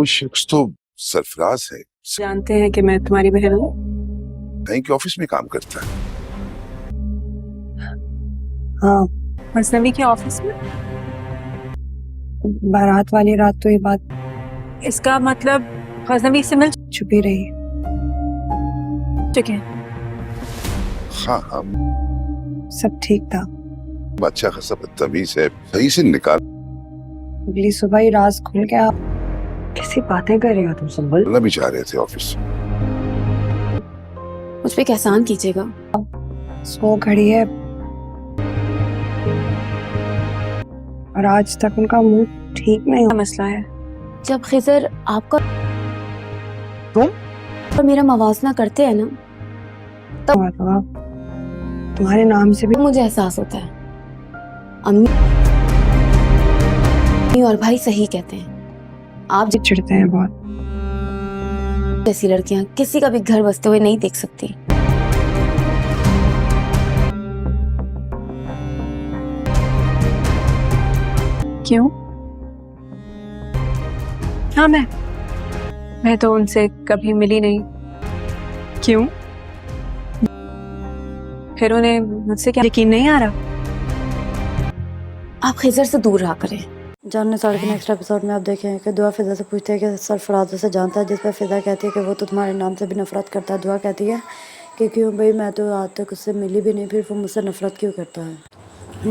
वो शख्स तो सरफराज है, जानते हैं कि मैं तुम्हारी बहन हूँ। कहीं के ऑफिस में काम करता है। हाँ, मसनवी के ऑफिस में? बारात वाली रात तो ये बात इसका मतलब गजनवी से मिल छुपी रही। चुके हैं। हाँ हाँ, सब ठीक था। अच्छा खासा बदतमीज है, सही से निकाल। अगली सुबह ही राज खुल गया। कैसी बातें कर रही हो तुम संभल? ना भी जा रहे थे ऑफिस। मुझ पे एहसान कीजिएगा। सो खड़ी है और आज तक उनका मुंह ठीक नहीं क्या मसला है? जब खिजर आपका तुम और मेरा मवाजना करते हैं ना, हुआ था। तुम्हारे नाम से भी तो मुझे एहसास होता है अम्मी और भाई सही कहते हैं। आप चिढ़ते हैं बहुत। जैसी लड़कियां किसी का भी घर बसते हुए नहीं देख सकती। क्यों? हाँ, मैं तो उनसे कभी मिली नहीं। क्यों? फिर उन्हें मुझसे क्या यकीन नहीं आ रहा? आप खिजर से दूर रहा करें। जानने साल के नेक्स्ट एपिसोड में आप देखें कि दुआ फिजा से पूछते हैं कि सरफराज उसे जानता है, जिस पर फिजा कहती है कि वो तो तुम्हारे नाम से भी नफरत करता है। दुआ कहती है कि क्यों भाई, मैं तो आज तक उससे मिली भी नहीं, फिर वो मुझसे नफरत क्यों करता है।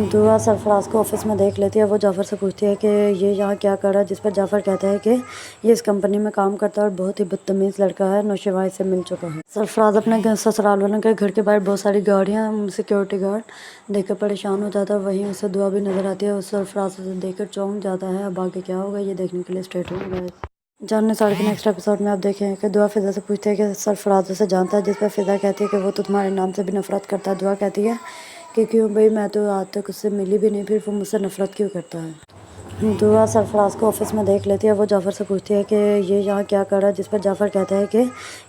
दुआ सरफराज को ऑफिस में देख लेती है। वो जाफ़र से पूछती है कि ये यहाँ क्या कर रहा है, जिस पर जाफ़र कहता है कि ये इस कंपनी में काम करता है और बहुत ही बदतमीज़ लड़का है, नौशेवाई से मिल चुका है। सरफराज अपने ससुराल वालों के घर के बाहर बहुत सारी गाड़ियाँ, सिक्योरिटी गार्ड देखकर परेशान हो जाता है। वहीं उसे दुआ भी नजर आती है। उस सरफराज उसे देखकर चौंक जाता है। अब आगे क्या होगा ये देखने के लिए स्टेट हो गए। जानने साल के नेक्स्ट एपिसोड में आप देखें कि दुआ फिजा से पूछते हैं कि सरफराज उसे जानता है, जिस पर फिजा कहती है कि वो तो तुम्हारे नाम से भी नफरत करता है। दुआ कहती है कि क्यों भाई, मैं तो आज तक उससे मिली भी नहीं, फिर वो मुझसे नफरत क्यों करता है। दुआ सरफराज को ऑफिस में देख लेती है। वो जाफ़र से पूछती है कि ये यहाँ क्या कर रहा है, जिस पर जाफ़र कहता है कि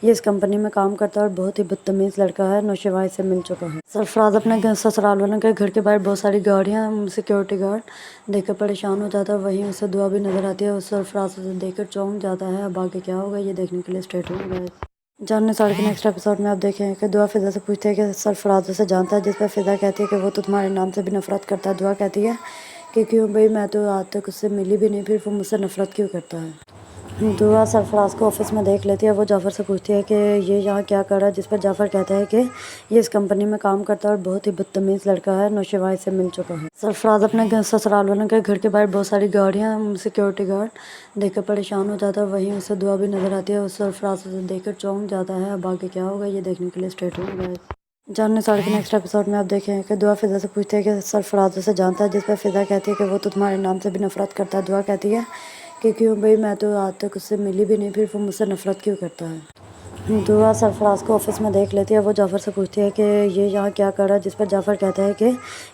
ये इस कंपनी में काम करता है और बहुत ही बदतमीज़ लड़का है, नौशेवाई से मिल चुका है। सरफराज अपने ससुराल वालों के घर के बाहर बहुत सारी गाड़ियाँ, सिक्योरिटी गार्ड देखकर परेशान हो जाता है। वहीं उसे दुआ भी नजर आती है। उस सरफराज उसे देखकर चौंक जाता है। अब आगे क्या होगा ये देखने के लिए स्टेट हो गए। जानने साल के नेक्स्ट एपिसोड में आप देखें कि दुआ फिजा से पूछते हैं कि सरफराज उसे जानता है, जिस पर फिजा कहती है कि वो तो तुम्हारे नाम से भी नफरत करता है। दुआ कहती है कि क्यों भाई, मैं तो आज तक उससे मिली भी नहीं, फिर वो मुझसे नफरत क्यों करता है। दुआ सरफराज को ऑफिस में देख लेती है। वो जाफ़र से पूछती है कि ये यहाँ क्या कर रहा है, जिस पर जाफ़र कहता है कि ये इस कंपनी में काम करता है और बहुत ही बदतमीज़ लड़का है, नौशेवाई से मिल चुका है। सरफराज अपने ससुराल वालों के घर के बाहर बहुत सारी गाड़ियाँ, सिक्योरिटी गार्ड देखकर परेशान हो जाता है। वहीं उसे दुआ भी नजर आती है। उस सरफराज उसे देखकर चौंक जाता है। अब आगे क्या होगा ये देखने के लिए स्टेट हो गए। जानने साल के नेक्स्ट एपिसोड में आप देखें कि दुआ फिजा से पूछते हैं कि सरफराज उसे जानता है, जिस पर फिजा कहती है कि वो तो तुम्हारे नाम से भी नफरत करता है। दुआ कहती है कि क्यों भाई, मैं तो आज तक उससे मिली भी नहीं, फिर वो मुझसे नफरत क्यों करता है। दुआ सरफराज को ऑफिस में देख लेती है। वो जाफ़र से पूछती है कि ये यहाँ क्या कर रहा है, जिस पर जाफ़र कहता है कि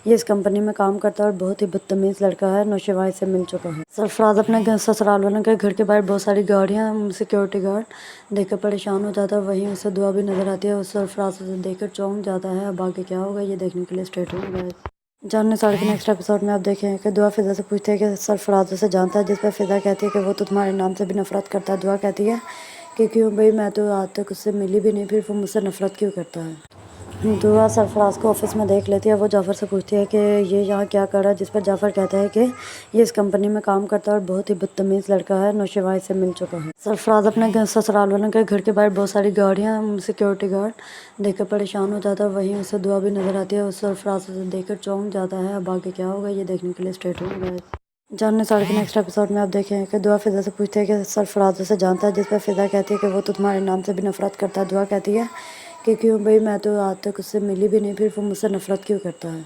ये इस कंपनी में काम करता है और बहुत ही बदतमीज़ लड़का है, नौशेवाई से मिल चुका है। सरफराज अपने ससुराल वालों के घर के बाहर बहुत सारी गाड़ियाँ, सिक्योरिटी गार्ड देखकर परेशान हो जाता है। वहीं उसे दुआ भी नजर आती है। उस सरफराज उसे देखकर चौंक जाता है। अब आगे क्या होगा ये देखने के लिए स्टेट हो गए। जानने साल के नेक्स्ट एपिसोड में आप देखें कि दुआ फिजा से पूछते हैं कि सरफराज उसे जानता है, जिस पर फिजा कहती है कि वो तो तुम्हारे नाम से भी नफरत करता है। दुआ कहती है कि क्यों भाई, मैं तो आज तक उससे मिली भी नहीं, फिर वो मुझसे नफरत क्यों करता है। दुआ सरफराज को ऑफिस में देख लेती है। वो जाफ़र से पूछती है कि ये यहाँ क्या कर रहा है, जिस पर जाफ़र कहता है कि ये इस कंपनी में काम करता है और बहुत ही बदतमीज़ लड़का है, नौशेवाई से मिल चुका है। सरफराज अपने ससुराल वालों के घर के बाहर बहुत सारी गाड़ियाँ, सिक्योरिटी गार्ड देखकर परेशान हो जाता है। वहीं उसे दुआ भी नजर आती है। उस सरफराज उसे देखकर चौंक जाता है। अब आगे क्या होगा ये देखने के लिए स्टेट हो गए। जानने साल के नेक्स्ट एपिसोड में आप देखें कि दुआ फिजा से पूछते हैं कि सरफराज उसे जानता है, जिस पर फिजा कहती है कि वो तो तुम्हारे नाम से भी नफरत करता है। दुआ कहती है कि क्यों भाई, मैं तो आज तक उससे मिली भी नहीं, फिर वो मुझसे नफरत क्यों करता है।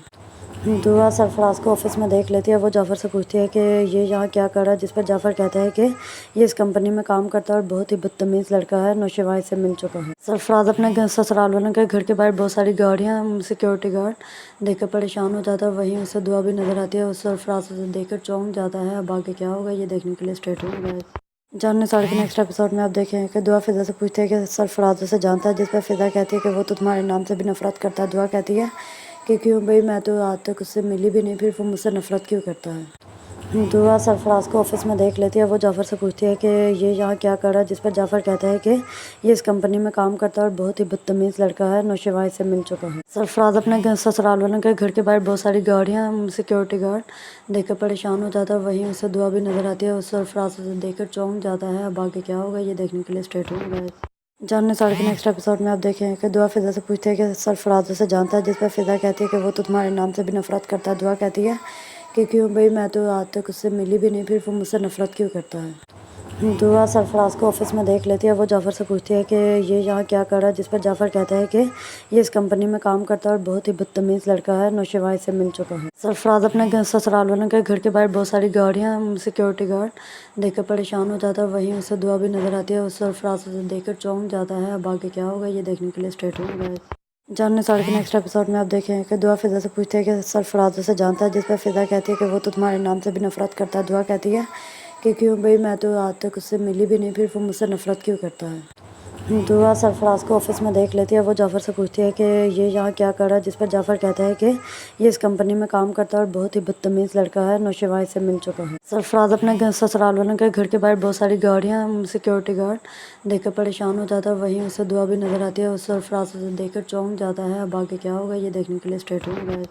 दुआ सरफराज को ऑफिस में देख लेती है। वो जाफ़र से पूछती है कि ये यहाँ क्या कर रहा है, जिस पर जाफ़र कहता है कि ये इस कंपनी में काम करता है और बहुत ही बदतमीज़ लड़का है, नौशेवाई से मिल चुका है। सरफराज अपने ससुराल वालों के घर के बाहर बहुत सारी गाड़ियाँ, सिक्योरिटी गार्ड देखकर परेशान हो जाता है। वहीं उसे दुआ भी नजर आती है। उस सरफराज उसे देखकर चौंक जाता है। अब आगे क्या होगा ये देखने के लिए स्टेट हो गए। जानने साल के नेक्स्ट एपिसोड में आप देखें कि दुआ फिजा से पूछते हैं कि सरफराज उसे जानता है, जिस पर फिजा कहती है कि वो तो तुम्हारे नाम से भी नफरत करता है। दुआ कहती है कि क्यों भाई, मैं तो आज तक उससे मिली भी नहीं, फिर वो मुझसे नफरत क्यों करता है। दुआ सरफराज को ऑफिस में देख लेती है। वो जाफ़र से पूछती है कि ये यहाँ क्या कर रहा है, जिस पर जाफ़र कहता है कि ये इस कंपनी में काम करता है और बहुत ही बदतमीज़ लड़का है, नौशेवा से मिल चुका है। सरफराज अपने ससुराल वालों के घर के बाहर बहुत सारी गाड़ियाँ, सिक्योरिटी गार्ड देखकर परेशान हो जाता है। वहीं उसे दुआ भी नज़र आती है। उस सरफराज से देखकर चौंक जाता है। अब आगे क्या होगा ये देखने के लिए स्टे ट्यून्ड रहें। जानने साल के नेक्स्ट एपिसोड में आप देखें कि दुआ फिजा से पूछती है कि सरफराज उसे जानता है, जिस पर फिजा कहती है कि वो तो तुम्हारे नाम से भी नफरत करता है। दुआ कहती है कि क्यों भाई, मैं तो आज तक उससे मिली भी नहीं, फिर वो मुझसे नफरत क्यों करता है। दुआ सरफराज को ऑफिस में देख लेती है। वो जाफ़र से पूछती है कि ये यहाँ क्या कर रहा है, जिस पर जाफ़र कहता है कि ये इस कंपनी में काम करता है और बहुत ही बदतमीज़ लड़का है, नौशेवा से मिल चुका है। सरफराज अपने ससुराल वालों के घर के बाहर बहुत सारी गाड़ियाँ, सिक्योरिटी गार्ड देखकर परेशान हो जाता है। वहीं उसे दुआ भी नज़र आती है। उस सरफराज से देखकर चौंक जाता है। अब आगे क्या होगा ये देखने के लिए स्टे ट्यून्ड रहें। जानने साल के नेक्स्ट एपिसोड में आप देखें कि दुआ फिजा से पूछती है कि सरफराज उसे जानता है, जिस पर फिजा कहती है कि वो तो तुम्हारे नाम से भी नफरत करता है। दुआ कहती है कि क्यों भाई, मैं तो आज तक उससे मिली भी नहीं, फिर वो मुझसे नफरत क्यों करता है। दुआ सरफराज को ऑफिस में देख लेती है। वो जाफ़र से पूछती है कि ये यहाँ क्या कर रहा है, जिस पर जाफ़र कहता है कि ये इस कंपनी में काम करता है और बहुत ही बदतमीज़ लड़का है, नौशेवा से मिल चुका है। सरफराज अपने ससुराल वालों के घर के बाहर बहुत सारी गाड़ियाँ, सिक्योरिटी गार्ड देखकर परेशान हो जाता है। वहीं उसे दुआ भी नज़र आती है। उस सरफराज से देखकर चौंक जाता है। अब आगे क्या होगा ये देखने के लिए स्टे ट्यून्ड रहें।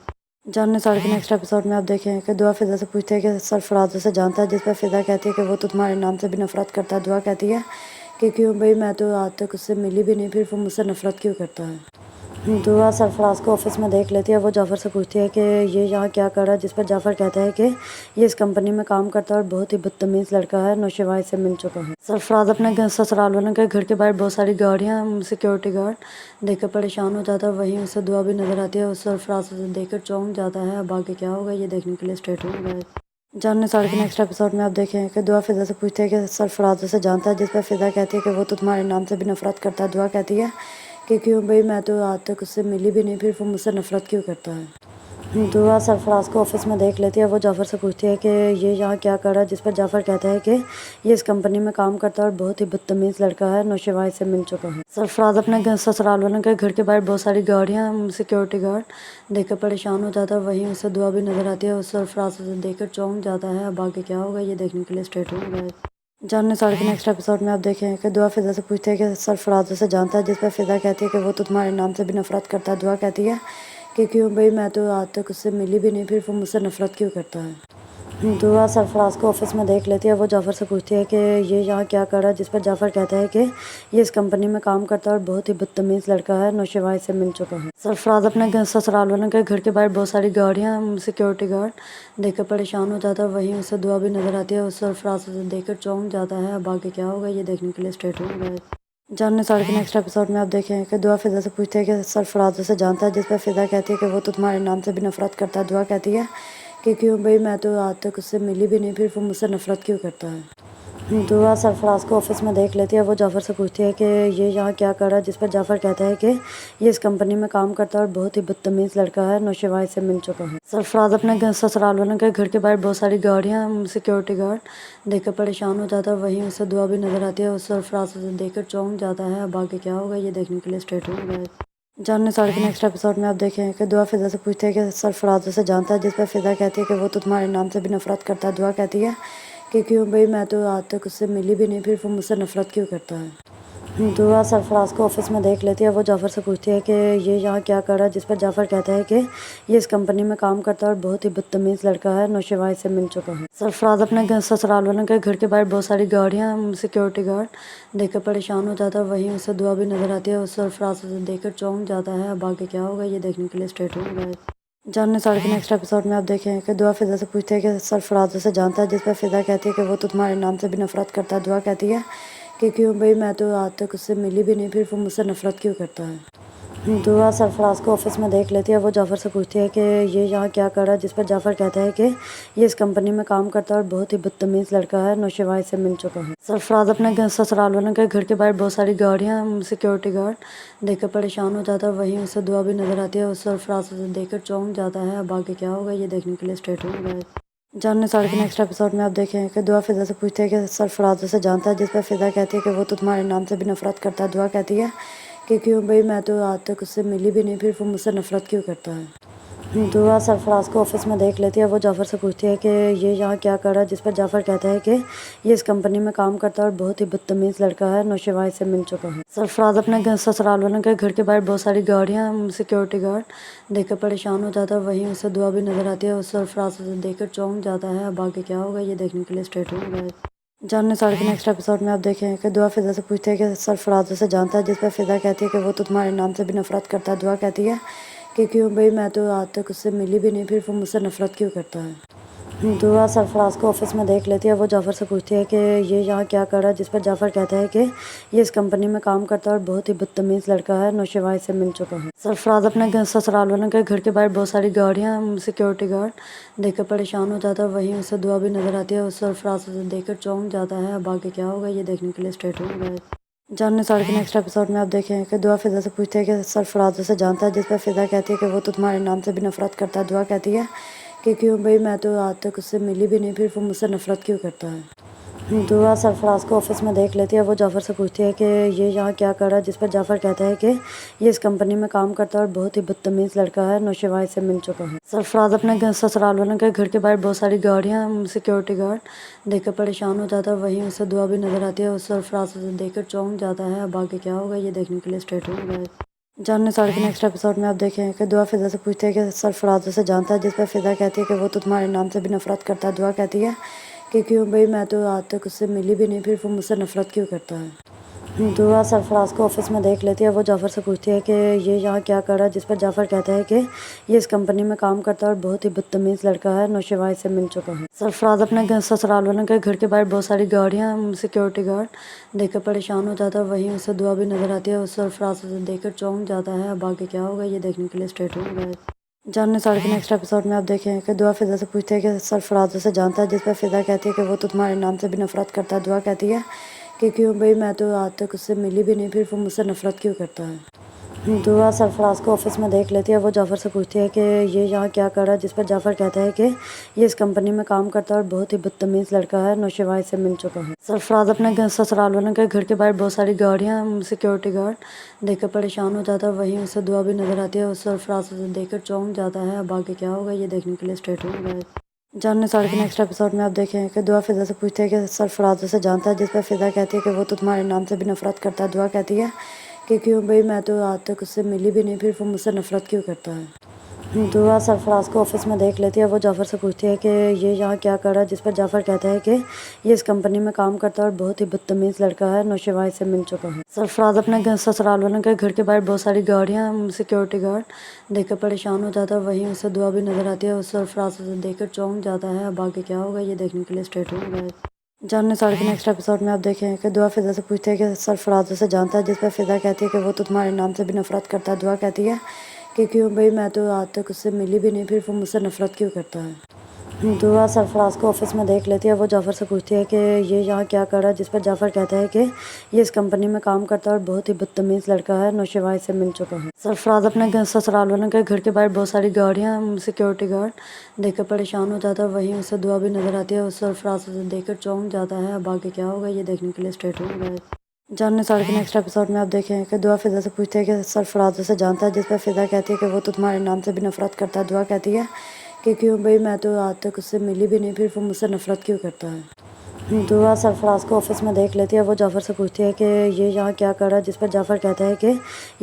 जानने साल के नेक्स्ट एपिसोड में आप देखें कि दुआ फिजा से पूछती है कि सरफराज उसे जानता है, जिस पर फिजा कहती है कि वो तो तुम्हारे नाम से भी नफरत करता है। दुआ कहती है कि क्यों भाई, मैं तो आज तक उससे मिली भी नहीं, फिर वो मुझसे नफरत क्यों करता है। दुआ सरफराज को ऑफिस में देख लेती है। वो जाफ़र से पूछती है कि ये यहाँ क्या कर रहा है, जिस पर जाफ़र कहता है कि ये इस कंपनी में काम करता है और बहुत ही बदतमीज़ लड़का है, नौशेवा से मिल चुका है। सरफराज अपने ससुराल वालों के घर के बाहर बहुत सारी गाड़ियाँ, सिक्योरिटी गार्ड देखकर परेशान हो जाता है। वहीं उसे दुआ भी नज़र आती है। उस सरफराज से देखकर चौंक जाता है। अब आगे क्या होगा ये देखने के लिए स्टे ट्यून्ड रहें। जानने साल के नेक्स्ट एपिसोड में आप देखें कि दुआ फिजा से पूछती है कि सरफराज उसे जानता है, जिस पर फिजा कहती है कि वो तो तुम्हारे नाम से भी नफरत करता है। दुआ कहती है कि क्यों भाई, मैं तो आज तक उससे मिली भी नहीं, फिर वो मुझसे नफरत क्यों करता है। दुआ सरफराज को ऑफिस में देख लेती है। वो जाफ़र से पूछती है कि ये यहाँ क्या कर रहा है, जिस पर जाफ़र कहता है कि ये इस कंपनी में काम करता है और बहुत ही बदतमीज़ लड़का है, नौशेवा से मिल चुका है। सरफराज अपने ससुराल वालों के घर के बाहर बहुत सारी गाड़ियाँ, सिक्योरिटी गार्ड देखकर परेशान हो जाता है। वहीं उसे दुआ भी नज़र आती है। उस सरफराज से देखकर चौंक जाता है। अब आगे क्या होगा ये देखने के लिए स्टे ट्यून्ड रहें। जानने साल के नेक्स्ट एपिसोड में आप देखें कि दुआ फिजा से पूछती है कि सरफराज उसे जानता है, जिस पर फिजा कहती है कि वो तो तुम्हारे नाम से भी नफरत करता है। दुआ कहती है कि क्यों भाई, मैं तो आज तक उससे मिली भी नहीं, फिर वो मुझसे नफरत क्यों करता है। दुआ सरफराज को ऑफिस में देख लेती है। वो जाफ़र से पूछती है कि ये यहाँ क्या कर रहा है, जिस पर जाफ़र कहता है कि ये इस कंपनी में काम करता है और बहुत ही बदतमीज़ लड़का है, नौशेवा से मिल चुका है। सरफराज अपने ससुराल वालों के घर के बाहर बहुत सारी गाड़ियाँ, सिक्योरिटी गार्ड देखकर परेशान हो जाता है। वहीं उसे दुआ भी नज़र आती है। उस सरफराज से देखकर चौंक जाता है। अब आगे क्या होगा ये देखने के लिए स्टे ट्यून्ड रहें। जानने साल के नेक्स्ट एपिसोड में आप देखें कि दुआ फिजा से पूछती है कि सरफराज उसे जानता है, जिस पर फिजा कहती है कि वो तो तुम्हारे नाम से भी नफरत करता है। दुआ कहती है कि क्यों भाई, मैं तो आज तक उससे मिली भी नहीं, फिर वो मुझसे नफरत क्यों करता है। दुआ सरफराज को ऑफिस में देख लेती है। वो जाफ़र से पूछती है कि ये यहाँ क्या कर रहा है, जिस पर जाफ़र कहता है कि ये इस कंपनी में काम करता है और बहुत ही बदतमीज़ लड़का है, नौशेवा से मिल चुका है। सरफराज अपने ससुराल वालों के घर के बाहर बहुत सारी गाड़ियाँ, सिक्योरिटी गार्ड देखकर परेशान हो जाता है। वहीं उसे दुआ भी नज़र आती है। उस सरफराज से देखकर चौंक जाता है। अब आगे क्या होगा ये देखने के लिए स्टे ट्यून्ड रहें। जानने साल के नेक्स्ट एपिसोड में आप देखें कि दुआ फिजा से पूछती है कि सरफराज उसे जानता है, जिस पर फिजा कहती है कि वो तो तुम्हारे नाम से भी नफरत करता है। दुआ कहती है कि क्यों भाई, मैं तो आज तक उससे मिली भी नहीं, फिर वो मुझसे नफरत क्यों करता है। दुआ सरफराज को ऑफिस में देख लेती है। वो जाफ़र से पूछती है कि ये यहाँ क्या कर रहा है, जिस पर जाफ़र कहता है कि ये इस कंपनी में काम करता है और बहुत ही बदतमीज़ लड़का है, नौशेवा से मिल चुका है। सरफराज अपने ससुराल वालों के घर के बाहर बहुत सारी गाड़ियाँ, सिक्योरिटी गार्ड देखकर परेशान हो जाता है। वहीं उसे दुआ भी नज़र आती है। उस सरफराज से देखकर चौंक जाता है। अब आगे क्या होगा ये देखने के लिए स्टे ट्यून्ड रहें। जानने साल के नेक्स्ट एपिसोड में आप देखें कि दुआ फिजा से पूछती है कि सरफराज उसे जानता है, जिस पर फिजा कहती है कि वो तो तुम्हारे नाम से भी नफरत करता है। दुआ कहती है कि क्यों भाई, मैं तो आज तक उससे मिली भी नहीं, फिर वो मुझसे नफरत क्यों करता है। दुआ सरफराज को ऑफिस में देख लेती है। वो जाफ़र से पूछती है कि ये यहाँ क्या कर रहा है, जिस पर जाफ़र कहता है कि ये इस कंपनी में काम करता है और बहुत ही बदतमीज़ लड़का है, नौशेवा से मिल चुका है। सरफराज अपने ससुराल वालों के घर के बाहर बहुत सारी गाड़ियाँ, सिक्योरिटी गार्ड देखकर परेशान हो जाता है। वहीं उसे दुआ भी नज़र आती है। उस सरफराज से देखकर चौंक जाता है। अब आगे क्या होगा ये देखने के लिए स्टे ट्यून्ड रहें। जानने साल के नेक्स्ट एपिसोड में आप देखें कि दुआ फिजा से पूछती है कि सरफराज उसे जानता है, जिस पर फिजा कहती है कि वो तो तुम्हारे नाम से भी नफरत करता है। दुआ कहती है कि क्यों भाई, मैं तो आज तक उससे मिली भी नहीं, फिर वो मुझसे नफरत क्यों करता है। दुआ सरफराज को ऑफिस में देख लेती है। वो जाफ़र से पूछती है कि ये यहाँ क्या कर रहा है, जिस पर जाफ़र कहता है कि ये इस कंपनी में काम करता है और बहुत ही बदतमीज़ लड़का है, नौशेवा से मिल चुका है। सरफराज अपने ससुराल वालों के घर के बाहर बहुत सारी गाड़ियाँ, सिक्योरिटी गार्ड देखकर परेशान हो जाता है। वहीं उसे दुआ भी नजर आती है। उस सरफराज से देखकर चौंक जाता है। अब आगे क्या होगा ये देखने के लिए स्टेट होगा। जानने साल के नेक्स्ट एपिसोड में आप देखें कि दुआ फिजा से पूछते हैं कि सरफराज उसे जानता है, जिस पर फिजा कहती है कि वो तो तुम्हारे नाम से भी नफरत करता है। दुआ कहती है कि क्यों भाई, मैं तो आज तक उससे मिली भी नहीं, फिर वो मुझसे नफरत क्यों करता है। दुआ सरफराज को ऑफिस में देख लेती है। वो जाफ़र से पूछती है कि ये यहाँ क्या कर रहा है, जिस पर जाफ़र कहता है कि ये इस कंपनी में काम करता है और बहुत ही बदतमीज़ लड़का है, नौशेवा से मिल चुका है। सरफराज अपने ससुराल वालों के घर के बाहर बहुत सारी गाड़ियाँ, सिक्योरिटी गार्ड देखकर परेशान हो जाता है। वहीं उसे दुआ भी नजर आती है। उस सरफराज से देखकर चौंक जाता है। अब आगे क्या होगा ये देखने के लिए स्टेट होगा। जानने साल के नेक्स्ट एपिसोड में आप देखें कि दुआ फिजा से पूछते हैं कि सरफराज उसे जानता है, जिस पर फिजा कहती है कि वो तो तुम्हारे नाम से भी नफरत करता है। दुआ कहती है कि क्यों भाई, मैं तो आज तक उससे मिली भी नहीं, फिर वो मुझसे नफरत क्यों करता है। दुआ सरफराज को ऑफिस में देख लेती है। वो जाफ़र से पूछती है कि ये यहाँ क्या कर रहा है, जिस पर जाफ़र कहता है कि ये इस कंपनी में काम करता है और बहुत ही बदतमीज़ लड़का है, नौशेवा से मिल चुका है। सरफराज अपने ससुराल वालों के घर के बाहर बहुत सारी गाड़ियाँ, सिक्योरिटी गार्ड देखकर परेशान हो जाता है। वहीं उसे दुआ भी नजर आती है। उस सरफराज से देखकर चौंक जाता है। अब आगे क्या होगा ये देखने के लिए स्टेट होगा। जानने साल के नेक्स्ट एपिसोड में आप देखें कि दुआ फिजा से पूछते हैं कि सरफराज उसे जानता है, जिस पर फिजा कहती है कि वो तो तुम्हारे नाम से भी नफरत करता है। दुआ कहती है कि क्यों भाई, मैं तो आज तक उससे मिली भी नहीं, फिर वो मुझसे नफरत क्यों करता है। दुआ सरफराज को ऑफिस में देख लेती है। वो जाफ़र से पूछती है कि ये यहाँ क्या कर रहा है, जिस पर जाफ़र कहता है कि ये इस कंपनी में काम करता है और बहुत ही बदतमीज़ लड़का है, नौशेवा से मिल चुका है। सरफराज अपने ससुराल वालों के घर के बाहर बहुत सारी गाड़ियाँ, सिक्योरिटी गार्ड देखकर परेशान हो जाता है। वहीं उसे दुआ भी नजर आती है। उस सरफराज से देखकर चौंक जाता है। अब आगे क्या होगा ये देखने के लिए स्टेट होगा। जानने साल के नेक्स्ट एपिसोड में आप देखें कि दुआ फिजा से पूछते हैं कि सरफराज उसे जानता है, जिस पर फिजा कहती है कि वो तो तुम्हारे नाम से भी नफरत करता है। दुआ कहती है कि क्यों भाई, मैं तो आज तक उससे मिली भी नहीं, फिर वो मुझसे नफरत क्यों करता है। दुआ सरफराज को ऑफिस में देख लेती है। वो जाफ़र से पूछती है कि ये यहाँ क्या कर रहा है, जिस पर जाफ़र कहता है कि ये इस कंपनी में काम करता है और बहुत ही बदतमीज़ लड़का है, नौशेवा से मिल चुका है। सरफराज अपने ससुराल वालों के घर के बाहर बहुत सारी गाड़ियाँ, सिक्योरिटी गार्ड देखकर परेशान हो जाता है। वहीं उसे दुआ भी नजर आती है। उस सरफराज से देखकर चौंक जाता है। अब आगे क्या होगा ये देखने के लिए स्टेट होगा। जानने साल के नेक्स्ट एपिसोड में आप देखें कि दुआ फिजा से पूछते हैं कि सरफराज उसे जानता है, जिस पर फिजा कहती है कि वो तो तुम्हारे नाम से भी नफरत करता है। दुआ कहती है कि क्यों भाई, मैं तो आज तक उससे मिली भी नहीं, फिर वो मुझसे नफरत क्यों करता है। दुआ सरफराज को ऑफिस में देख लेती है। वो जाफ़र से पूछती है कि ये यहाँ क्या कर रहा है, जिस पर जाफ़र कहता है कि ये इस कंपनी में काम करता है और बहुत ही बदतमीज़ लड़का है, नौशेवा से मिल चुका है। सरफराज अपने ससुराल वालों के घर के बाहर बहुत सारी गाड़ियाँ, सिक्योरिटी गार्ड देखकर परेशान हो जाता है। वहीं उसे दुआ भी नजर आती है। उस सरफराज से देखकर चौंक जाता है। अब आगे क्या होगा ये देखने के लिए स्टेट होगा। जानने साल के नेक्स्ट एपिसोड में आप देखें कि दुआ फिजा से पूछते हैं कि सरफराज उसे जानता है, जिस पर फिजा कहती है कि वो तो तुम्हारे नाम से भी नफरत करता है। दुआ कहती है कि क्यों भाई, मैं तो आज तक उससे मिली भी नहीं, फिर वो मुझसे नफरत क्यों करता है। दुआ सरफराज को ऑफिस में देख लेती है। वो जाफ़र से पूछती है कि ये यहाँ क्या कर रहा है, जिस पर जाफ़र कहता है कि ये इस कंपनी में काम करता है और बहुत ही बदतमीज़ लड़का है, नौशेवा से मिल चुका है। सरफराज अपने ससुराल वालों के घर के बाहर बहुत सारी गाड़ियाँ, सिक्योरिटी गार्ड देखकर परेशान हो जाता है। वहीं उसे दुआ भी नजर आती है। उस सरफराज से देखकर चौंक जाता है। अब आगे क्या होगा ये देखने के लिए स्टेट होगा। जानने साल के नेक्स्ट एपिसोड में आप देखें कि दुआ फिजा से पूछते हैं कि सरफराज उसे जानता है, जिस पर फिजा कहती है कि वो तो तुम्हारे नाम से भी नफरत करता है। दुआ कहती है कि क्यों भाई, मैं तो आज तक उससे मिली भी नहीं, फिर वो मुझसे नफरत क्यों करता है। दुआ सरफराज को ऑफिस में देख लेती है। वो जाफ़र से पूछती है कि ये यहाँ क्या कर रहा है, जिस पर जाफ़र कहता है कि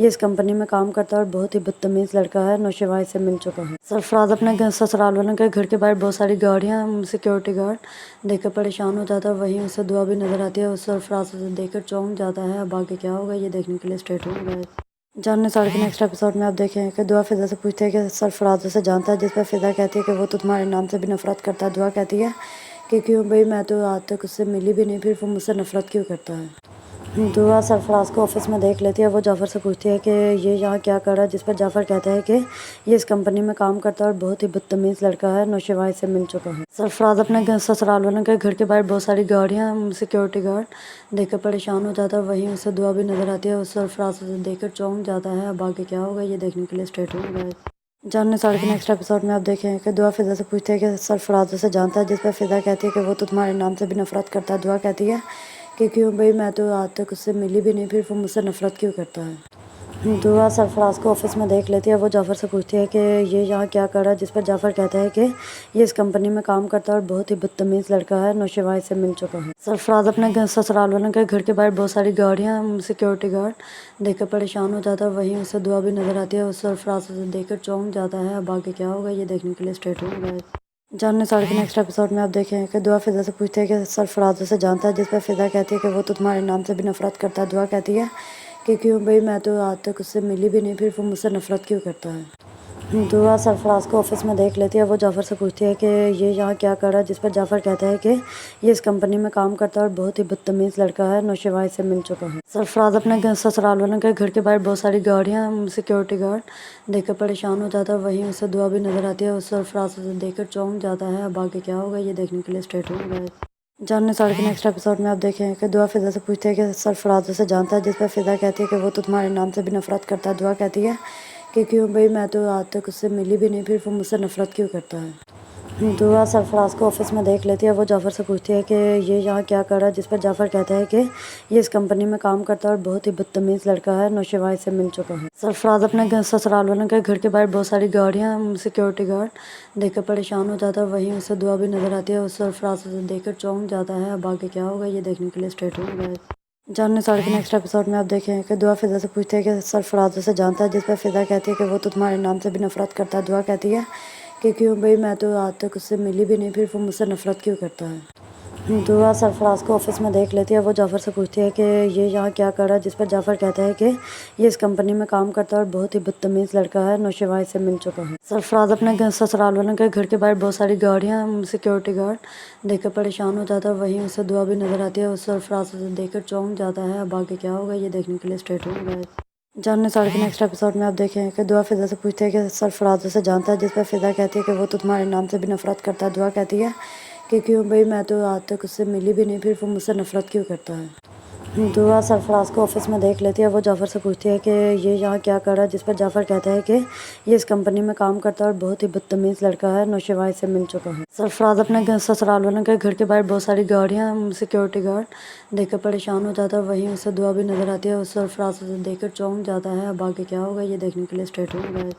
ये इस कंपनी में काम करता है और बहुत ही बदतमीज़ लड़का है, नौशेवा से मिल चुका है। सरफराज अपने ससुराल वालों के घर के बाहर बहुत सारी गाड़ियाँ, सिक्योरिटी गार्ड देखकर परेशान हो जाता है। वहीं उसे दुआ भी नजर आती है। उस सरफराज से देखकर चौंक जाता है। अब आगे क्या होगा ये देखने के लिए स्टेट होगा। जानने साल के नेक्स्ट एपिसोड में आप देखें कि दुआ फिजा से पूछते हैं कि सरफराज उसे जानता है, जिस पर फिजा कहती है कि वो तो तुम्हारे नाम से भी नफरत करता है। दुआ कहती है कि क्यों भाई, मैं तो आज तक उससे मिली भी नहीं, फिर वो मुझसे नफरत क्यों करता है। दुआ सरफराज को ऑफिस में देख लेती है। वो जाफ़र से पूछती है कि ये यहाँ क्या कर रहा है, जिस पर जाफ़र कहता है कि ये इस कंपनी में काम करता है और बहुत ही बदतमीज़ लड़का है, नौशेवा से मिल चुका है। सरफराज अपने ससुराल वालों के घर के बाहर बहुत सारी गाड़ियाँ, सिक्योरिटी गार्ड देखकर परेशान हो जाता है। वहीं उसे दुआ भी नजर आती है। उस सरफराज से देखकर चौंक जाता है। अब आगे क्या होगा ये देखने के लिए स्टेट होगा। जानने साल के नेक्स्ट एपिसोड में आप देखें कि दुआ फिजा से पूछते हैं कि सरफराज उसे जानता है, जिस पर फिजा कहती है कि वो तो तुम्हारे नाम से भी नफरत करता है। दुआ कहती है कि क्यों भाई, मैं तो आज तक उससे मिली भी नहीं, फिर वो मुझसे नफरत क्यों करता है। दुआ सरफराज को ऑफिस में देख लेती है। वो जाफ़र से पूछती है कि ये यहाँ क्या कर रहा है, जिस पर जाफ़र कहता है कि ये इस कंपनी में काम करता है और बहुत ही बदतमीज़ लड़का है, नौशेवा इससे मिल चुका है। सरफराज अपने ससुराल वालों के घर के बाहर बहुत सारी गाड़ियाँ, सिक्योरिटी गार्ड देखकर परेशान हो जाता है। वहीं उसे दुआ भी नजर आती है। उस सरफराज उसे देखकर चौंक जाता है। अब आगे क्या होगा ये देखने के लिए स्टेट हो गया। जानने साल के नेक्स्ट एपिसोड में आप देखें कि दुआ फिजा से पूछती है कि सरफराज उसे जानता है, जिस पर फिजा कहती है कि वो तो तुम्हारे नाम से भी नफरत करता है। दुआ कहती है कि क्यों भाई, मैं तो आज तक उससे मिली भी नहीं, फिर वो मुझसे नफरत क्यों करता है। दुआ सरफराज को ऑफिस में देख लेती है। वो जाफ़र से पूछती है कि ये यहाँ क्या कर रहा है, जिस पर जाफ़र कहता है कि ये इस कंपनी में काम करता है और बहुत ही बदतमीज़ लड़का है, नौशेवा इससे मिल चुका है। सरफराज अपने ससुराल वालों के घर के बाहर बहुत सारी गाड़ियाँ, सिक्योरिटी गार्ड देखकर परेशान हो जाता है। वहीं उसे दुआ भी नजर आती है। उस सरफराज उसे देखकर चौंक जाता है। अब आगे क्या होगा ये देखने के लिए स्टेट हो गया। जानने साल के नेक्स्ट एपिसोड में आप देखें कि दुआ फिजा से पूछती है कि सरफराज उसे जानता है, जिस पर फिजा कहती है कि वो तो तुम्हारे नाम से भी नफरत करता है। दुआ कहती है कि क्यों भाई, मैं तो आज तक उससे मिली भी नहीं, फिर वो मुझसे नफरत क्यों करता है। दुआ सरफराज को ऑफिस में देख लेती है। वो जाफ़र से पूछती है कि ये यहाँ क्या कर रहा है, जिस पर जाफ़र कहता है कि ये इस कंपनी में काम करता है और बहुत ही बदतमीज़ लड़का है, नौशेवा इससे मिल चुका है। सरफराज अपने ससुराल वालों के घर के बाहर बहुत सारी गाड़ियाँ, सिक्योरिटी गार्ड देखकर परेशान हो जाता है। वहीं उसे दुआ भी नजर आती है। उस सरफराज उसे देखकर चौंक जाता है। अब आगे क्या होगा ये देखने के लिए स्टेट हो गया। जानने साल के नेक्स्ट एपिसोड में आप देखें कि दुआ फिजा से पूछती है कि सरफराज उसे जानता है, जिस पर फिजा कहती है कि वो तो तुम्हारे नाम से भी नफरत करता है। दुआ कहती है कि क्यों भाई, मैं तो आज तक उससे मिली भी नहीं, फिर वो मुझसे नफरत क्यों करता है। दुआ सरफराज को ऑफिस में देख लेती है। वो जाफ़र से पूछती है कि ये यहाँ क्या कर रहा है, जिस पर जाफ़र कहता है कि ये इस कंपनी में काम करता है और बहुत ही बदतमीज़ लड़का है, नौशेवा इससे मिल चुका है। सरफराज अपने ससुराल वालों के घर के बाहर बहुत सारी गाड़ियाँ, सिक्योरिटी गार्ड देखकर परेशान हो जाता है। वहीं उसे दुआ भी नजर आती है। उस सरफराज उसे देखकर चौंक जाता है। अब आगे क्या होगा ये देखने के लिए स्टेट हो गया। जानने साल के नेक्स्ट एपिसोड में आप देखें कि दुआ फिजा से पूछती है कि सरफराज उसे जानता है, जिस पर फिजा कहती है कि वो तो तुम्हारे नाम से भी नफरत करता है। दुआ कहती है कि क्यों भाई, मैं तो आज तक उससे मिली भी नहीं, फिर वो मुझसे नफरत क्यों करता है। दुआ सरफराज को ऑफिस में देख लेती है। वो जाफ़र से पूछती है कि ये यहाँ क्या कर रहा है, जिस पर जाफ़र कहता है कि ये इस कंपनी में काम करता है और बहुत ही बदतमीज़ लड़का है, नौशेवा इससे मिल चुका है। सरफराज अपने ससुराल वालों के घर के बाहर बहुत सारी गाड़ियाँ, सिक्योरिटी गार्ड देखकर परेशान हो जाता है। वहीं उसे दुआ भी नजर आती है। उस सरफराज उसे देखकर चौंक जाता है। अब आगे क्या होगा ये देखने के लिए स्टेट हो गया।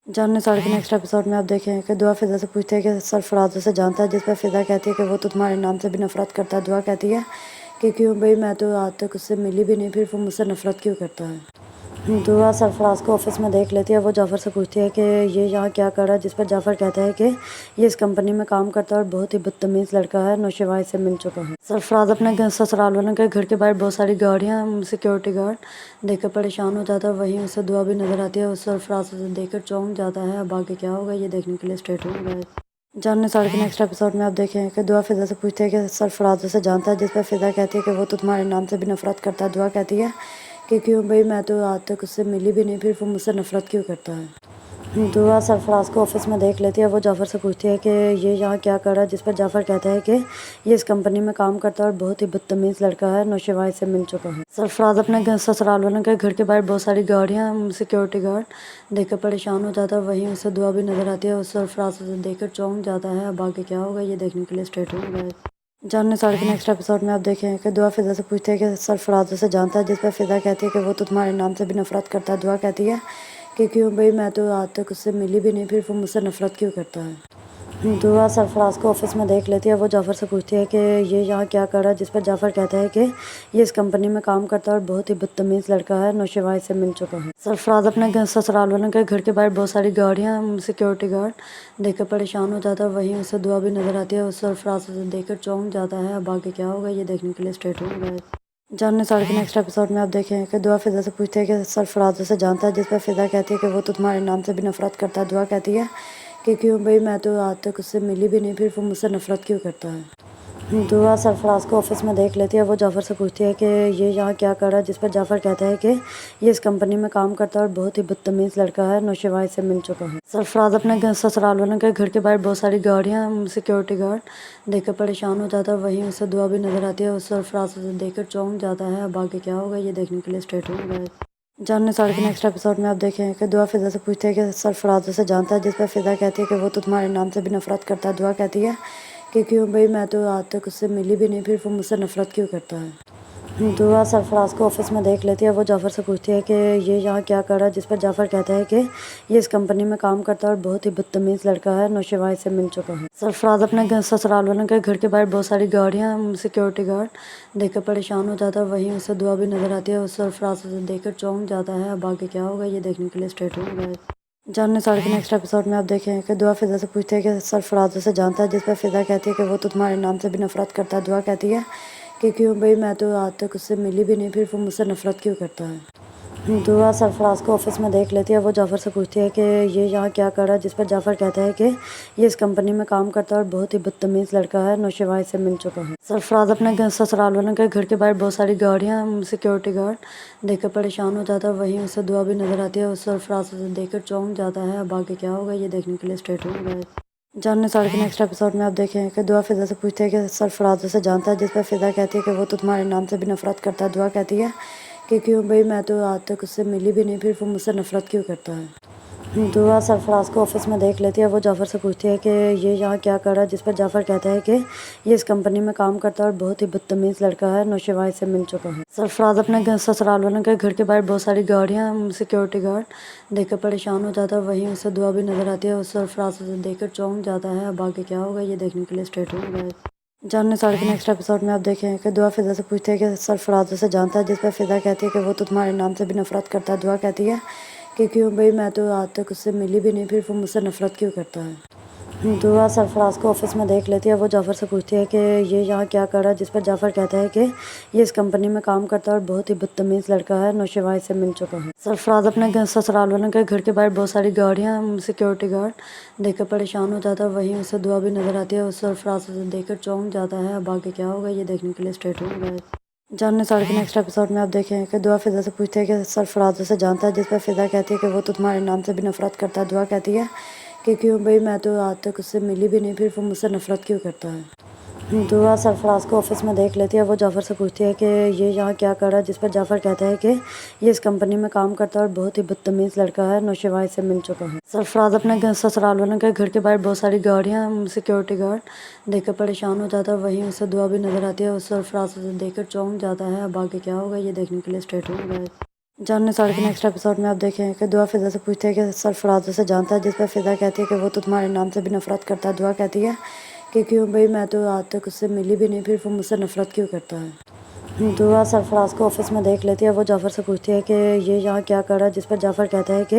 जानने साल के नेक्स्ट एपिसोड में आप देखें कि दुआ फिजा से पूछती है कि सरफराज उसे जानता है, जिस पर फिजा कहती है कि वो तो तुम्हारे नाम से भी नफरत करता है। दुआ कहती है कि क्यों भाई, मैं तो आज तक उससे मिली भी नहीं, फिर वो मुझसे नफरत क्यों करता है। दुआ सरफराज को ऑफिस में देख लेती है। वो जाफ़र से पूछती है कि ये यहाँ क्या कर रहा है, जिस पर जाफ़र कहता है कि ये इस कंपनी में काम करता है और बहुत ही बदतमीज़ लड़का है, नौशेवा इससे मिल चुका है। सरफराज अपने ससुराल वालों के घर के बाहर बहुत सारी गाड़ियाँ, सिक्योरिटी गार्ड देखकर परेशान हो जाता है। वहीं उसे दुआ भी नजर आती है। उस सरफराज उसे देखकर चौंक जाता है। अब आगे क्या होगा ये देखने के लिए स्टेट हो गया। जानने साल के नेक्स्ट एपिसोड में आप देखें कि दुआ फिजा से पूछती है कि सरफराज उसे जानता है, जिस पर फिजा कहती है कि वो तो तुम्हारे नाम से भी नफरत करता है। दुआ कहती है कि क्यों भाई, मैं तो आज तक उससे मिली भी नहीं, फिर वो मुझसे नफरत क्यों करता है। दुआ सरफराज को ऑफिस में देख लेती है। वो जाफ़र से पूछती है कि ये यहाँ क्या कर रहा है, जिस पर जाफ़र कहता है कि ये इस कंपनी में काम करता है और बहुत ही बदतमीज़ लड़का है, नौशेवा इससे मिल चुका है। सरफराज अपने ससुराल वालों के घर के बाहर बहुत सारी गाड़ियाँ, सिक्योरिटी गार्ड देखकर परेशान हो जाता है। वहीं उसे दुआ भी नजर आती है। उस सरफराज उसे देखकर चौंक जाता है। अब आगे क्या होगा ये देखने के लिए स्टेट हो गया। जानने साल के नेक्स्ट एपिसोड में आप देखें कि दुआ फिजा से पूछती है कि सरफराज उसे जानता है, जिस पर फिजा कहती है कि वो तो तुम्हारे नाम से भी नफरत करता है। दुआ कहती है कि क्यों भाई, मैं तो आज तक उससे मिली भी नहीं, फिर वो मुझसे नफरत क्यों करता है। दुआ सरफराज को ऑफिस में देख लेती है। वो जाफ़र से पूछती है कि ये यहाँ क्या कर रहा है, जिस पर जाफ़र कहता है कि ये इस कंपनी में काम करता है और बहुत ही बदतमीज़ लड़का है, नौशेवा इससे मिल चुका है। सरफराज अपने ससुराल वालों के घर के बाहर बहुत सारी गाड़ियाँ, सिक्योरिटी गार्ड देखकर परेशान हो जाता है। वहीं उसे दुआ भी नजर आती है। उस सरफराज उसे देखकर चौंक जाता है। अब आगे क्या होगा ये देखने के लिए स्टेट हो गया। जानने साल के नेक्स्ट एपिसोड में आप देखें कि दुआ फिजा से पूछती है कि सरफराज उसे जानता है, जिस पर फिजा कहती है कि वो तो तुम्हारे नाम से भी नफरत करता है। दुआ कहती है कि क्यों भाई, मैं तो आज तक उससे मिली भी नहीं, फिर वो मुझसे नफरत क्यों करता है। दुआ सरफराज को ऑफिस में देख लेती है। वो जाफ़र से पूछती है कि ये यहाँ क्या कर रहा है, जिस पर जाफ़र कहता है कि ये इस कंपनी में काम करता है और बहुत ही बदतमीज़ लड़का है, नौशेवा इससे मिल चुका है। सरफराज अपने ससुराल वालों के घर के बाहर बहुत सारी गाड़ियाँ, सिक्योरिटी गार्ड देखकर परेशान हो जाता है। वहीं उसे दुआ भी नजर आती है। उस सरफराज उसे देखकर चौंक जाता है। अब आगे क्या होगा ये देखने के लिए स्टेट हो गया। जानने साल के नेक्स्ट एपिसोड में आप देखें कि दुआ फिजा से पूछती है कि सरफराज उसे जानता है, जिस पर फिजा कहती है कि वो तो तुम्हारे नाम से भी नफरत करता है। दुआ कहती है कि क्यों भाई, मैं तो आज तक उससे मिली भी नहीं, फिर वो मुझसे नफरत क्यों करता है। दुआ सरफराज को ऑफिस में देख लेती है। वो जाफ़र से पूछती है कि ये यहाँ क्या कर रहा है, जिस पर जाफ़र कहता है कि ये इस कंपनी में काम करता है और बहुत ही बदतमीज़ लड़का है, नौशेवा से मिल चुका है। सरफराज अपने ससुराल वालों के घर के बाहर बहुत सारी गाड़ियाँ, सिक्योरिटी गार्ड देखकर परेशान हो जाता है। वहीं उसे दुआ भी नज़र आती है। उस सरफराज उसे देखकर चौंक जाता है। अब आगे क्या होगा ये देखने के लिए स्टे ट्यून्ड रहिए। जानने साढ़े के नेक्स्ट एपिसोड में आप देखें कि दुआ फिजा से पूछती है कि सरफराज उसे जानता है, जिस पर फिजा कहती है कि वो तो तुम्हारे नाम से भी नफरत करता है। दुआ कहती है कि क्यों भाई, मैं तो आज तक उससे मिली भी नहीं, फिर वो मुझसे नफरत क्यों करता है। दुआ सरफराज को ऑफिस में देख लेती है। वो जाफ़र से पूछती है कि ये यहाँ क्या कर रहा है, जिस पर जाफ़र कहता है कि ये इस कंपनी में काम करता है और बहुत ही बदतमीज़ लड़का है, नौशेवा से मिल चुका है। सरफराज अपने ससुराल वालों के घर के बाहर बहुत सारी गाड़ियाँ, सिक्योरिटी गार्ड देखकर परेशान हो जाता है। वहीं उसे दुआ भी नज़र आती है। उस सरफराज उसे देखकर चौंक जाता है। अब आगे क्या होगा ये देखने के लिए स्टे ट्यून्ड रहिए। जानने साढ़े के नेक्स्ट एपिसोड में आप देखें कि दुआ फिजा से पूछती है कि सरफराज उसे जानता है, जिस पर फिजा कहती है कि वो तो तुम्हारे नाम से भी नफरत करता है। दुआ कहती है कि क्यों भाई, मैं तो आज तक उससे मिली भी नहीं, फिर वो मुझसे नफरत क्यों करता है। दुआ सरफराज को ऑफिस में देख लेती है। वो जाफ़र से पूछती है कि ये यहाँ क्या कर रहा है, जिस पर जाफ़र कहता है कि ये इस कंपनी में काम करता है और बहुत ही बदतमीज़ लड़का है, नौशेवा से मिल चुका है। सरफराज अपने ससुराल वालों के घर के बाहर बहुत सारी गाड़ियाँ, सिक्योरिटी गार्ड देखकर परेशान हो जाता है। वहीं उसे दुआ भी नज़र आती है। उस सरफराज उसे देखकर चौंक जाता है। अब आगे क्या होगा ये देखने के लिए स्टे ट्यून्ड रहिए। जानने साढ़े के नेक्स्ट एपिसोड में आप देखें कि दुआ फिजा से पूछती है कि सरफराज उसे जानता है, जिस पर फिजा कहती है कि वो तो तुम्हारे नाम से भी नफरत करता है। दुआ कहती है कि क्यों भाई, मैं तो आज तक उससे मिली भी नहीं, फिर वो मुझसे नफरत क्यों करता है। दुआ सरफराज को ऑफिस में देख लेती है। वो जाफ़र से पूछती है कि ये यहाँ क्या कर रहा है, जिस पर जाफ़र कहता है कि ये इस कंपनी में काम करता है और बहुत ही बदतमीज़ लड़का है, नौशेवा से मिल चुका है। सरफराज अपने ससुराल वालों के घर के बाहर बहुत सारी गाड़ियाँ, सिक्योरिटी गार्ड देखकर परेशान हो जाता है। वहीं उसे दुआ भी नज़र आती है। उस सरफराज उसे देखकर चौंक जाता है। अब आगे क्या होगा ये देखने के लिए स्टे ट्यून्ड रहिए। जानने साढ़े के नेक्स्ट एपिसोड में आप देखें कि दुआ फिजा से पूछती है कि सरफराज उसे जानता है, जिस पर फिजा कहती है कि वो तो तुम्हारे नाम से भी नफरत करता है। दुआ कहती है कि क्यों भाई, मैं तो आज तक उससे मिली भी नहीं, फिर वो मुझसे नफरत क्यों करता है। दुआ सरफराज को ऑफिस में देख लेती है। वो जाफ़र से पूछती है कि ये यहाँ क्या कर रहा है, जिस पर जाफ़र कहता है कि ये इस कंपनी में काम करता है और बहुत ही बदतमीज़ लड़का है, नौशेवा से मिल चुका है। सरफराज अपने ससुराल वालों के घर के बाहर बहुत सारी गाड़ियाँ, सिक्योरिटी गार्ड देखकर परेशान हो जाता है। वहीं उसे दुआ भी नज़र आती है। उस सरफराज उसे देखकर चौंक जाता है। अब आगे क्या होगा ये देखने के लिए स्टे ट्यून्ड रहिए। जानने साढ़े के नेक्स्ट एपिसोड में आप देखें कि दुआ फिजा से पूछती है कि सरफराज उसे जानता है, जिस पर फिजा कहती है कि वो तो तुम्हारे नाम से भी नफरत करता है। दुआ कहती है कि क्यों भाई, मैं तो आज तक उससे मिली भी नहीं, फिर वो मुझसे नफरत क्यों करता है। दुआ सरफराज को ऑफिस में देख लेती है। वो जाफ़र से पूछती है कि ये यहाँ क्या कर रहा है, जिस पर जाफ़र कहता है कि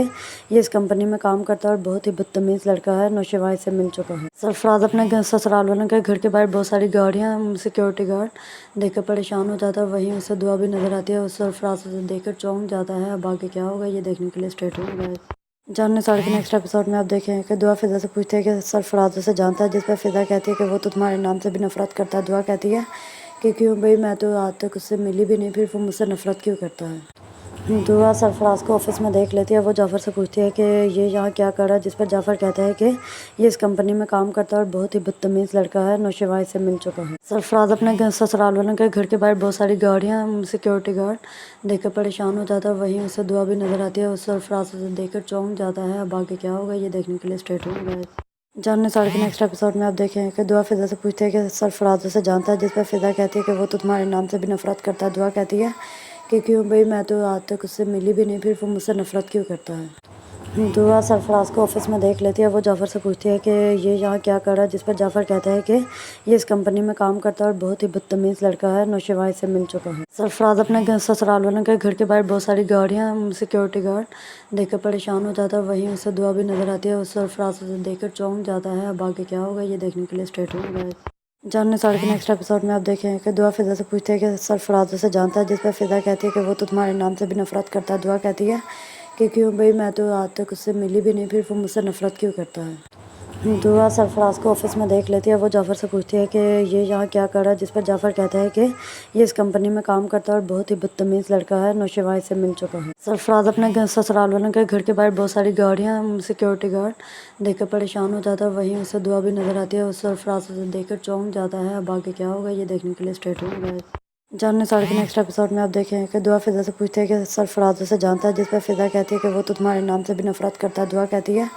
ये इस कंपनी में काम करता है और बहुत ही बदतमीज़ लड़का है, नौशेवा से मिल चुका है। सरफराज अपने ससुराल वालों के घर के बाहर बहुत सारी गाड़ियाँ, सिक्योरिटी गार्ड देखकर परेशान हो जाता है। वहीं उसे दुआ भी नज़र आती है। उस सरफराज उसे देखकर चौंक जाता है। अब आगे क्या होगा ये देखने के लिए स्टे ट्यून्ड रहिए। जानने साढ़े के नेक्स्ट एपिसोड में आप देखें कि दुआ फिजा से पूछती है कि सरफराज उसे जानता है, जिस पर फिजा कहती है कि वो तो तुम्हारे नाम से भी नफरत करता है। दुआ कहती है कि क्यों भाई, मैं तो आज तक उससे मिली भी नहीं, फिर वो मुझसे नफरत क्यों करता है। दुआ सरफराज को ऑफिस में देख लेती है। वो जाफ़र से पूछती है कि ये यहाँ क्या कर रहा है, जिस पर जाफ़र कहता है कि ये इस कंपनी में काम करता है और बहुत ही बदतमीज़ लड़का है, नौशेवा से मिल चुका है। सरफराज अपने ससुराल वालों के घर के बाहर बहुत सारी गाड़ियाँ, सिक्योरिटी गार्ड देखकर परेशान हो जाता है। वहीं उसे दुआ भी नज़र आती है। उस सरफराज उसे देखकर चौंक जाता है। अब आगे क्या होगा ये देखने के लिए स्टे ट्यून्ड रहिए। जानने साढ़े के नेक्स्ट एपिसोड में आप देखें कि दुआ फिजा से पूछती है कि सरफराज उसे जानता है, जिस पर फिजा कहती है कि वो तो तुम्हारे नाम से भी नफरत करता है। दुआ कहती है कि क्यों भाई, मैं तो आज तक उससे मिली भी नहीं, फिर वो मुझसे नफरत क्यों करता है। दुआ सरफराज को ऑफिस में देख लेती है। वो जाफ़र से पूछती है कि ये यहाँ क्या कर रहा है, जिस पर जाफ़र कहता है कि ये इस कंपनी में काम करता है और बहुत ही बदतमीज़ लड़का है, नौशेवा से मिल चुका है। सरफराज अपने ससुराल वालों के घर के बाहर बहुत सारी गाड़ियाँ, सिक्योरिटी गार्ड देखकर परेशान हो जाता है। वहीं उसे दुआ भी नज़र आती है। उस सरफराज उसे देखकर चौंक जाता है। अब आगे क्या होगा ये देखने के लिए स्टे ट्यून्ड रहिए। जानने साढ़े के नेक्स्ट एपिसोड में आप देखें कि दुआ फिजा से पूछती है कि सरफराज उसे जानता है, जिस पर फिजा कहती है कि वो तो तुम्हारे नाम से भी नफरत करता है। दुआ कहती है कि क्यों भाई, मैं तो आज तक उससे मिली भी नहीं, फिर वो मुझसे नफरत क्यों करता है। दुआ सरफराज को ऑफिस में देख लेती है। वो जाफ़र से पूछती है कि ये यहाँ क्या कर रहा है, जिस पर जाफ़र कहता है कि ये इस कंपनी में काम करता है और बहुत ही बदतमीज़ लड़का है, नौशेवा से मिल चुका है। सरफराज अपने ससुराल वालों के घर के बाहर बहुत सारी गाड़ियाँ, सिक्योरिटी गार्ड देखकर परेशान हो जाता है। वहीं उसे दुआ भी नज़र आती है। उस सरफराज उसे देखकर चौंक जाता है। अब आगे क्या होगा ये देखने के लिए स्टे ट्यून्ड रहिए। जानने साढ़े के नेक्स्ट एपिसोड में आप देखें कि दुआ फिजा से पूछती है कि सरफराज उसे जानता है, जिस पर फिजा कहती है कि वो तो तुम्हारे नाम से भी नफरत करता है। दुआ कहती है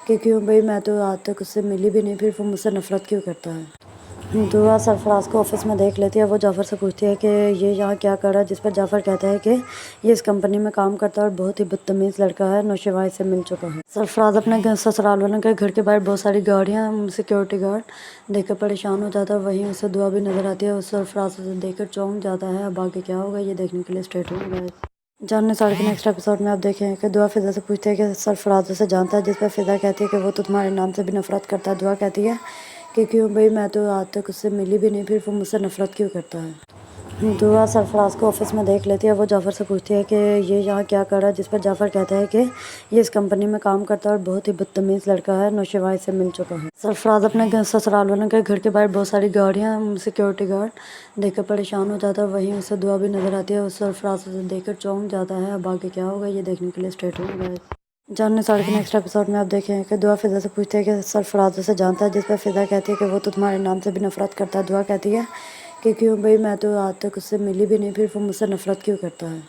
कि क्यों भाई, मैं तो आज तक उससे मिली भी नहीं, फिर वो मुझसे नफरत क्यों करता है। दुआ सरफराज को ऑफिस में देख लेती है। वो जाफ़र से पूछती है कि ये यहाँ क्या कर रहा है, जिस पर जाफ़र कहता है कि ये इस कंपनी में काम करता है और बहुत ही बदतमीज़ लड़का है, नौशेवा से मिल चुका है। सरफराज अपने ससुराल वालों के घर के बाहर बहुत सारी गाड़ियाँ, सिक्योरिटी गार्ड देखकर परेशान हो जाता है। वहीं उसे दुआ भी नजर आती है। उस सरफराज उसे देखकर चौंक जाता है। अब आगे क्या होगा ये देखने के लिए स्टे ट्यून्ड रहें। जानने साल के नेक्स्ट एपिसोड में आप देखें कि दुआ फिजा से पूछती है कि सरफराज उसे जानता है, जिस पर फिजा कहती है कि वो तो तुम्हारे नाम से भी नफरत करता है। दुआ कहती है कि क्यों भाई, मैं तो आज तक उससे मिली भी नहीं, फिर वो मुझसे नफरत क्यों करता है। दुआ सरफराज को ऑफिस में देख लेती है। वो जाफ़र से पूछती है कि ये यहाँ क्या कर रहा है, जिस पर जाफ़र कहता है कि ये इस कंपनी में काम करता है और बहुत ही बदतमीज़ लड़का है, नौशेवा से मिल चुका है। सरफराज अपने ससुराल वालों के घर के बाहर बहुत सारी गाड़ियाँ, सिक्योरिटी गार्ड देखकर परेशान हो जाता है। वहीं उसे दुआ भी नजर आती है। उस सरफराज उसे देखकर चौंक जाता है। अब आगे क्या होगा ये देखने के लिए स्टे ट्यून्ड रहें। जानने साल के नेक्स्ट एपिसोड में आप देखें कि दुआ फिजा से पूछती है कि सरफराज उसे जानता है, जिस पर फिजा कहती है कि वो तो तुम्हारे नाम से भी नफरत करता है। दुआ कहती है कि क्यों भाई, मैं तो आज तक उससे मिली भी नहीं, फिर वो मुझसे नफरत क्यों करता है।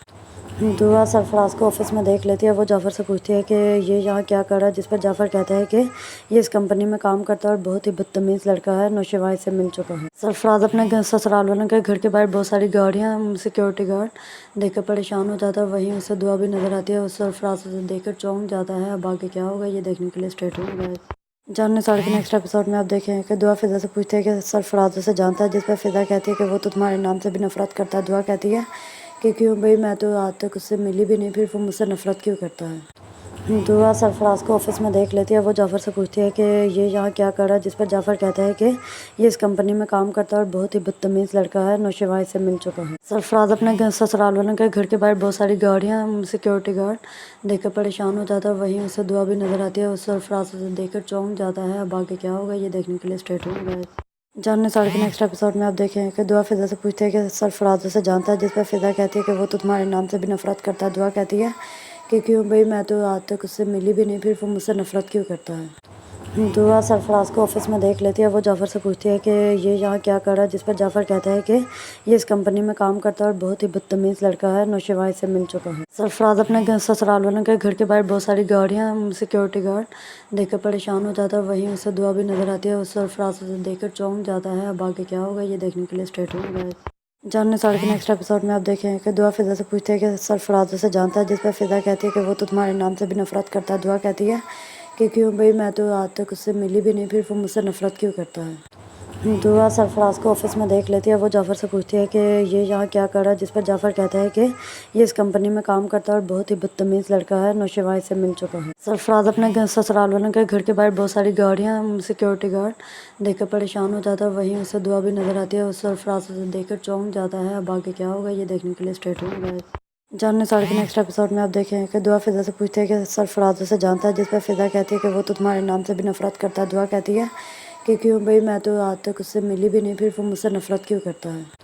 दुआ सरफराज को ऑफिस में देख लेती है। वो जाफ़र से पूछती है कि ये यहाँ क्या कर रहा है, जिस पर जाफ़र कहता है कि ये इस कंपनी में काम करता है और बहुत ही बदतमीज़ लड़का है, नौशेवा से मिल चुका है। सरफराज अपने ससुराल वालों के घर के बाहर बहुत सारी गाड़ियाँ, सिक्योरिटी गार्ड देखकर परेशान हो जाता है। वहीं उसे दुआ भी नजर आती है। उस सरफराज उसे देखकर चौंक जाता है। अब आगे क्या होगा ये देखने के लिए स्टे ट्यून्ड रहें। जानने साल के नेक्स्ट एपिसोड में आप देखें कि दुआ फिजा से पूछती है कि सरफराज उसे जानता है, जिस पर फिजा कहती है कि वो तो तुम्हारे नाम से भी नफरत करता है। दुआ कहती है कि क्यों भाई, मैं तो आज तक उससे मिली भी नहीं, फिर वो मुझसे नफरत क्यों करता है। दुआ सरफराज को ऑफिस में देख लेती है। वो जाफ़र से पूछती है कि ये यहाँ क्या कर रहा है, जिस पर जाफ़र कहता है कि ये इस कंपनी में काम करता है और बहुत ही बदतमीज़ लड़का है, नौशेवा से मिल चुका है। सरफराज अपने ससुराल वालों के घर के बाहर बहुत सारी गाड़ियाँ, सिक्योरिटी गार्ड देखकर परेशान हो जाता है। वहीं उसे दुआ भी नजर आती है। उस सरफराज उसे देखकर चौंक जाता है। अब आगे क्या होगा ये देखने के लिए स्टे ट्यून्ड रहें। जानने साल के नेक्स्ट एपिसोड में आप देखें कि दुआ फिजा से पूछती है कि सरफराज उसे जानता है, जिस पर फिजा कहती है कि वो तो तुम्हारे नाम से भी नफरत करता है। दुआ कहती है कि क्यों भाई, मैं तो आज तक उससे मिली भी नहीं, फिर वो मुझसे नफरत क्यों करता है। दुआ सरफराज को ऑफिस में देख लेती है। वो जाफ़र से पूछती है कि ये यहाँ क्या कर रहा है, जिस पर जाफ़र कहता है कि ये इस कंपनी में काम करता है और बहुत ही बदतमीज़ लड़का है, नौशेवा से मिल चुका है। सरफराज अपने ससुराल वालों के घर के बाहर बहुत सारी गाड़ियाँ, सिक्योरिटी गार्ड देखकर परेशान हो जाता है। वहीं उसे दुआ भी नजर आती है। उस सरफराज उसे देखकर चौंक जाता है। अब आगे क्या होगा ये देखने के लिए स्टे ट्यून्ड रहें। जानने साल के नेक्स्ट एपिसोड में आप देखें कि दुआ फिजा से पूछती है कि सरफराज उसे जानता है, जिस पर फिजा कहती है कि वो तो तुम्हारे नाम से भी नफरत करता है। दुआ कहती है कि क्यों भाई, मैं तो आज तक उससे मिली भी नहीं, फिर वो मुझसे नफरत क्यों करता है। दुआ सरफराज को ऑफिस में देख लेती है। वो जाफ़र से पूछती है कि ये यहाँ क्या कर रहा है, जिस पर जाफ़र कहता है कि ये इस कंपनी में काम करता है और बहुत ही बदतमीज़ लड़का है, नौशेवा से मिल चुका है। सरफराज अपने ससुराल वालों के घर के बाहर बहुत सारी गाड़ियाँ, सिक्योरिटी गार्ड देखकर परेशान हो जाता है। वहीं उसे दुआ भी नजर आती है। उस सरफराज उसे देखकर चौंक जाता है। अब आगे क्या होगा ये देखने के लिए स्टे ट्यून्ड रहें। जानने साल के नेक्स्ट एपिसोड में आप देखें कि दुआ फिजा से पूछती है कि सरफराज उसे जानता है, जिस पर फिजा कहती है कि वो तो तुम्हारे नाम से भी नफरत करता है। दुआ कहती है कि क्यों भाई, मैं तो आज तक उससे मिली भी नहीं, फिर वो मुझसे नफरत क्यों करता है।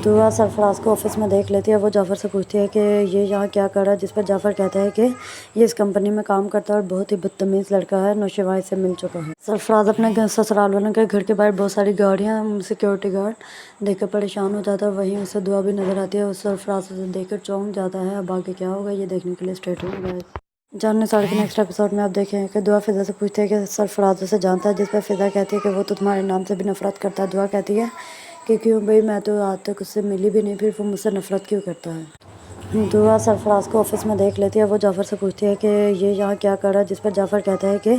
दुआ सरफराज को ऑफिस में देख लेती है। वो जाफ़र से पूछती है कि ये यहाँ क्या कर रहा है, जिस पर जाफ़र कहता है कि ये इस कंपनी में काम करता है और बहुत ही बदतमीज़ लड़का है, नौशेवा से मिल चुका है। सरफराज अपने ससुराल वालों के घर के बाहर बहुत सारी गाड़ियाँ, सिक्योरिटी गार्ड देखकर परेशान हो जाता है। वहीं उसे दुआ भी नजर आती है। उस सरफराज उसे देखकर चौंक जाता है। अब आगे क्या होगा ये देखने के लिए स्टे ट्यून्ड रहें। जानने साल के नेक्स्ट एपिसोड में आप देखें कि दुआ फिजा से पूछती है कि सरफराज उसे जानता है, जिस पर फिजा कहती है कि वो तो तुम्हारे नाम से भी नफरत करता है। दुआ कहती है कि क्यों भाई, मैं तो आज तक उससे मिली भी नहीं, फिर वो मुझसे नफरत क्यों करता है। दुआ सरफराज को ऑफिस में देख लेती है। वो जाफ़र से पूछती है कि ये यहाँ क्या कर रहा है, जिस पर जाफ़र कहता है कि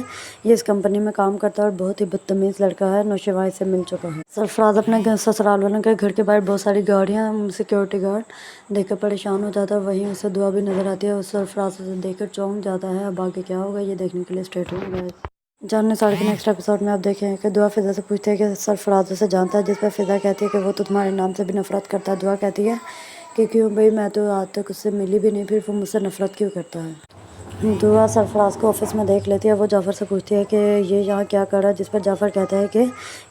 ये इस कंपनी में काम करता है और बहुत ही बदतमीज़ लड़का है, नौशेवा से मिल चुका है। सरफराज अपने ससुराल वालों के घर के बाहर बहुत सारी गाड़ियाँ, सिक्योरिटी गार्ड देखकर परेशान हो जाता है। वहीं उसे दुआ भी नजर आती है। उस सरफराज उसे देखकर चौंक जाता है। अब आगे क्या होगा ये देखने के लिए स्टे ट्यून्ड रहें। जानने साल के नेक्स्ट एपिसोड में आप देखें कि दुआ फिजा से पूछती है कि सरफराज उसे जानता है, जिस पर फिजा कहती है कि वो तो तुम्हारे नाम से भी नफरत करता है। दुआ कहती है कि क्यों भाई, मैं तो आज तक उससे मिली भी नहीं, फिर वो मुझसे नफरत क्यों करता है। दुआ सरफराज को ऑफिस में देख लेती है। वो जाफ़र से पूछती है कि ये यहाँ क्या कर रहा है, जिस पर जाफ़र कहता है कि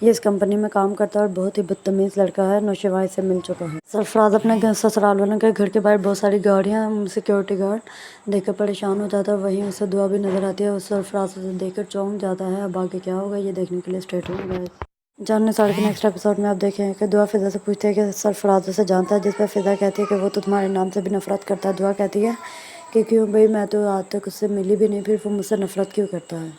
ये इस कंपनी में काम करता है और बहुत ही बदतमीज़ लड़का है, नौशेवा से मिल चुका है। सरफराज अपने ससुराल वालों के घर के बाहर बहुत सारी गाड़ियाँ, सिक्योरिटी गार्ड देखकर परेशान हो जाता है। वहीं उसे दुआ भी नजर आती है। उस सरफराज उसे देखकर चौंक जाता है। अब आगे क्या होगा ये देखने के लिए स्टे ट्यून्ड रहें। जानने साल के नेक्स्ट एपिसोड में आप देखें कि दुआ फिजा से पूछती है कि सरफराज उसे जानता है, जिस पर फिजा कहती है कि वो तो तुम्हारे नाम से भी नफरत करता है। दुआ कहती है कि क्यों भाई, मैं तो आज तक उससे मिली भी नहीं, फिर वो मुझसे नफरत क्यों करता है।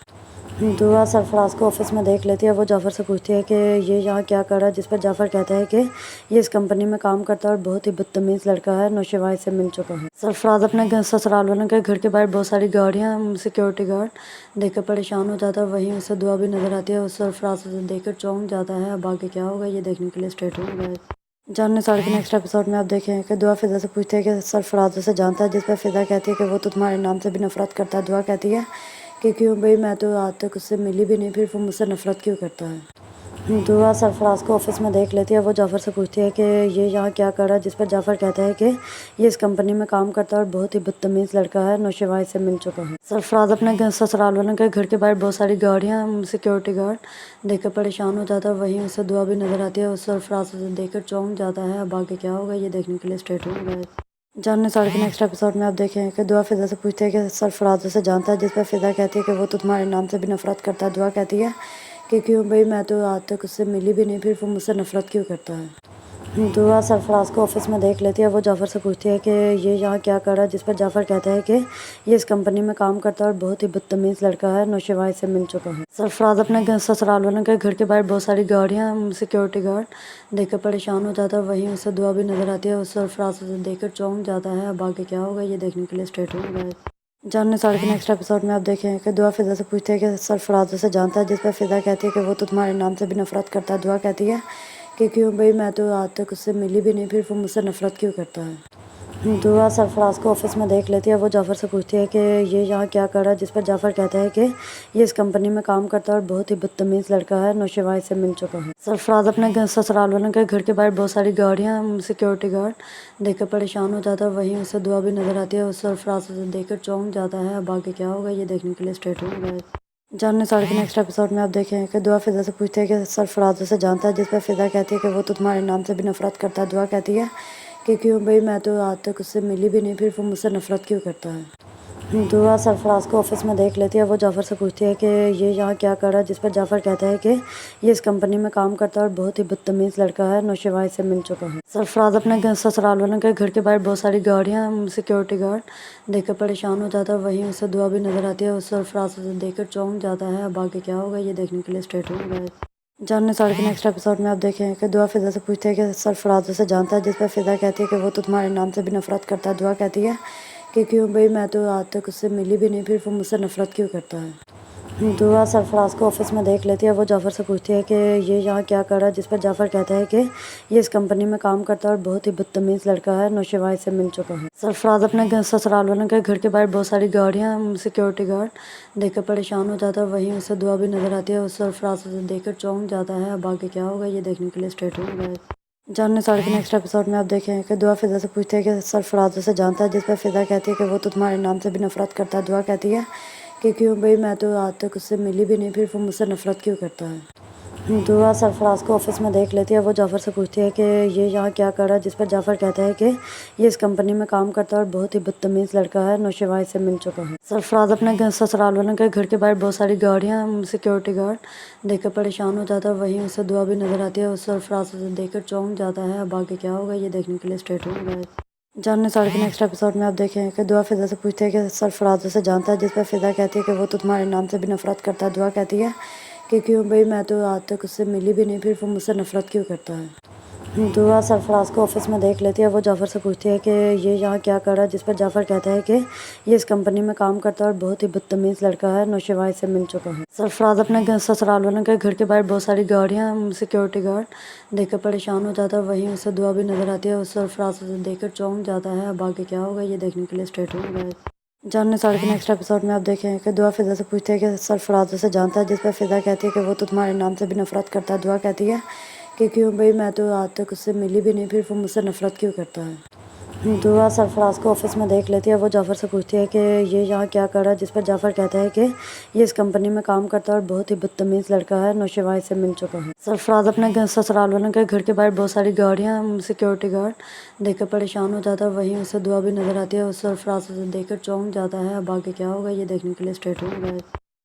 दुआ सरफराज को ऑफिस में देख लेती है। वो जाफ़र से पूछती है कि ये यहाँ क्या कर रहा है, जिस पर जाफ़र कहता है कि ये इस कंपनी में काम करता है और बहुत ही बदतमीज़ लड़का है, नौशेवा से मिल चुका है। सरफराज अपने ससुराल वालों के घर के बाहर बहुत सारी गाड़ियाँ, सिक्योरिटी गार्ड देखकर परेशान हो जाता है। वहीं उसे दुआ भी नज़र आती है। उस सरफराज से देखकर चौंक जाता है। अब आगे क्या होगा ये देखने के लिए स्टे ट्यून्ड रहिए। जानने साल के नेक्स्ट एपिसोड में आप देखें कि दुआ फिजा से पूछती है कि सरफराज उसे जानता है, जिस पर फिजा कहती है कि वो तो तुम्हारे नाम से भी नफरत करता है। दुआ कहती है कि क्यों भाई, मैं तो आज तक उससे मिली भी नहीं, फिर वो मुझसे नफरत क्यों करता है। दुआ सरफराज को ऑफिस में देख लेती है। वो जाफ़र से पूछती है कि ये यहाँ क्या कर रहा है, जिस पर जाफ़र कहता है कि ये इस कंपनी में काम करता है और बहुत ही बदतमीज़ लड़का है, नौशेवा से मिल चुका है। सरफराज अपने ससुराल वालों के घर के बाहर बहुत सारी गाड़ियाँ, सिक्योरिटी गार्ड देखकर परेशान हो जाता है। वहीं उसे दुआ भी नज़र आती है। उस सरफराज से देखकर चौंक जाता है। अब आगे क्या होगा ये देखने के लिए स्टे ट्यून्ड रहिए। जानने साल के नेक्स्ट एपिसोड में आप देखें कि दुआ फिजा से पूछती है कि सरफराज उसे जानता है, जिस पर फिजा कहती है कि वो तो तुम्हारे नाम से भी नफरत करता है। दुआ कहती है कि क्यों भाई, मैं तो आज तक उससे मिली भी नहीं, फिर वो मुझसे नफरत क्यों करता है। दुआ सरफराज को ऑफिस में देख लेती है। वो जाफ़र से पूछती है कि ये यहाँ क्या कर रहा है, जिस पर जाफ़र कहता है कि ये इस कंपनी में काम करता है और बहुत ही बदतमीज़ लड़का है, नौशेवा से मिल चुका है। सरफराज अपने ससुराल वालों के घर के बाहर बहुत सारी गाड़ियाँ, सिक्योरिटी गार्ड देखकर परेशान हो जाता है। वहीं उसे दुआ भी नज़र आती है। उस सरफराज से देखकर चौंक जाता है। अब आगे क्या होगा ये देखने के लिए स्टे ट्यून्ड रहिए। जानने साल के नेक्स्ट एपिसोड में आप देखें कि दुआ फिजा से पूछती है कि सरफराज उसे जानता है, जिस पर फिजा कहती है कि वो तो तुम्हारे नाम से भी नफरत करता है। दुआ कहती है कि क्यों भाई, मैं तो आज तक उससे मिली भी नहीं, फिर वो मुझसे नफरत क्यों करता है। दुआ सरफराज को ऑफिस में देख लेती है। वो जाफ़र से पूछती है कि ये यहाँ क्या कर रहा है, जिस पर जाफ़र कहता है कि ये इस कंपनी में काम करता है और बहुत ही बदतमीज़ लड़का है, नौशेवा से मिल चुका है। सरफराज अपने ससुराल वालों के घर के बाहर बहुत सारी गाड़ियाँ, सिक्योरिटी गार्ड देखकर परेशान हो जाता है। वहीं उसे दुआ भी नज़र आती है। उस सरफराज से देखकर चौंक जाता है। अब आगे क्या होगा ये देखने के लिए स्टे ट्यून्ड रहिए। जानने साल के नेक्स्ट एपिसोड में आप देखें कि दुआ फिजा से पूछती है कि सरफराज उसे जानता है, जिस पर फिजा कहती है कि वो तो तुम्हारे नाम से भी नफरत करता है। दुआ कहती है कि क्यों भाई, मैं तो आज तक उससे मिली भी नहीं, फिर वो मुझसे नफरत क्यों करता है। दुआ सरफराज को ऑफिस में देख लेती है। वो जाफ़र से पूछती है कि ये यहाँ क्या कर रहा है, जिस पर जाफ़र कहता है कि ये इस कंपनी में काम करता है और बहुत ही बदतमीज़ लड़का है, नौशेवा से मिल चुका है। सरफराज अपने ससुराल वालों के घर के बाहर बहुत सारी गाड़ियाँ, सिक्योरिटी गार्ड देखकर परेशान हो जाता है। वहीं उसे दुआ भी नज़र आती है। उस सरफराज से देखकर चौंक जाता है। अब आगे क्या होगा ये देखने के लिए स्टे ट्यून्ड रहिए। जानने साल के नेक्स्ट एपिसोड में आप देखें कि दुआ फिजा से पूछती है कि सरफराज उसे जानता है, जिस पर फिजा कहती है कि वो तो तुम्हारे नाम से भी नफरत करता है। दुआ कहती है कि क्यों भाई, मैं तो आज तक उससे मिली भी नहीं, फिर वो मुझसे नफरत क्यों करता है। दुआ सरफराज को ऑफिस में देख लेती है। वो जाफ़र से पूछती है कि ये यहाँ क्या कर रहा है, जिस पर जाफ़र कहता है कि ये इस कंपनी में काम करता है और बहुत ही बदतमीज़ लड़का है, नौशेवा से मिल चुका है। सरफराज अपने ससुराल वालों के घर के बाहर बहुत सारी गाड़ियाँ, सिक्योरिटी गार्ड देखकर परेशान हो जाता है। वहीं उसे दुआ भी नज़र आती है। उस सरफराज से देखकर चौंक जाता है। अब आगे क्या होगा ये देखने के लिए स्टे ट्यून्ड रहिए। जानने साल के नेक्स्ट एपिसोड में आप देखें कि दुआ फिजा से पूछती है कि सरफराज उसे जानता है, जिस पर फिजा कहती है कि वो तो तुम्हारे नाम से भी नफरत करता है। दुआ कहती है कि क्यों भाई, मैं तो आज तक उससे मिली भी नहीं, फिर वो मुझसे नफरत क्यों करता है। दुआ सरफराज को ऑफिस में देख लेती है। वो जाफ़र से पूछती है कि ये यहाँ क्या कर रहा है, जिस पर जाफ़र कहता है कि ये इस कंपनी में काम करता है और बहुत ही बदतमीज़ लड़का है, नौशेवा से मिल चुका है। सरफराज अपने ससुराल वालों के घर के बाहर बहुत सारी गाड़ियाँ, सिक्योरिटी गार्ड देखकर परेशान हो जाता है। वहीं उसे दुआ भी नज़र आती है। उस सरफराज से देखकर चौंक जाता है। अब आगे क्या होगा ये देखने के लिए स्टे ट्यून्ड रहिए। जानने साल के नेक्स्ट एपिसोड में आप देखें कि दुआ फिजा से पूछती है कि सरफराज उसे जानता है, जिस पर फिजा कहती है कि वो तो तुम्हारे नाम से भी नफरत करता है। दुआ कहती है कि क्यों भाई, मैं तो आज तक उससे मिली भी नहीं, फिर वो मुझसे नफरत क्यों करता है। दुआ सरफराज को ऑफिस में देख लेती है। वो जाफ़र से पूछती है कि ये यहाँ क्या कर रहा है, जिस पर जाफ़र कहता है कि ये इस कंपनी में काम करता है और बहुत ही बदतमीज़ लड़का है, नौशेवा से मिल चुका है। सरफराज अपने ससुराल वालों के घर के बाहर बहुत सारी गाड़ियाँ, सिक्योरिटी गार्ड देखकर परेशान हो जाता है। वहीं उसे दुआ भी नज़र आती है। उस सरफराज से देखकर चौंक जाता है। अब आगे क्या होगा ये देखने के लिए स्टे ट्यून्ड रहिए। जानने साल के नेक्स्ट एपिसोड में आप देखें कि दुआ फिजा से पूछती है कि सरफराज उसे जानता है, जिस पर फिजा कहती है कि वो तो तुम्हारे नाम से भी नफरत करता है। दुआ कहती है कि क्यों भाई, मैं तो आज तक उससे मिली भी नहीं, फिर वो मुझसे नफरत क्यों करता है। दुआ सरफराज को ऑफिस में देख लेती है। वो जाफ़र से पूछती है कि ये यहाँ क्या कर रहा है, जिस पर जाफ़र कहता है कि ये इस कंपनी में काम करता है और बहुत ही बदतमीज़ लड़का है, नौशेवा से मिल चुका है। सरफराज अपने ससुराल वालों के घर के बाहर बहुत सारी गाड़ियाँ, सिक्योरिटी गार्ड देखकर परेशान हो जाता है। वहीं उसे दुआ भी नज़र आती है। उस सरफराज से देखकर चौंक जाता है। अब आगे क्या होगा ये देखने के लिए स्टे ट्यून्ड रहिए।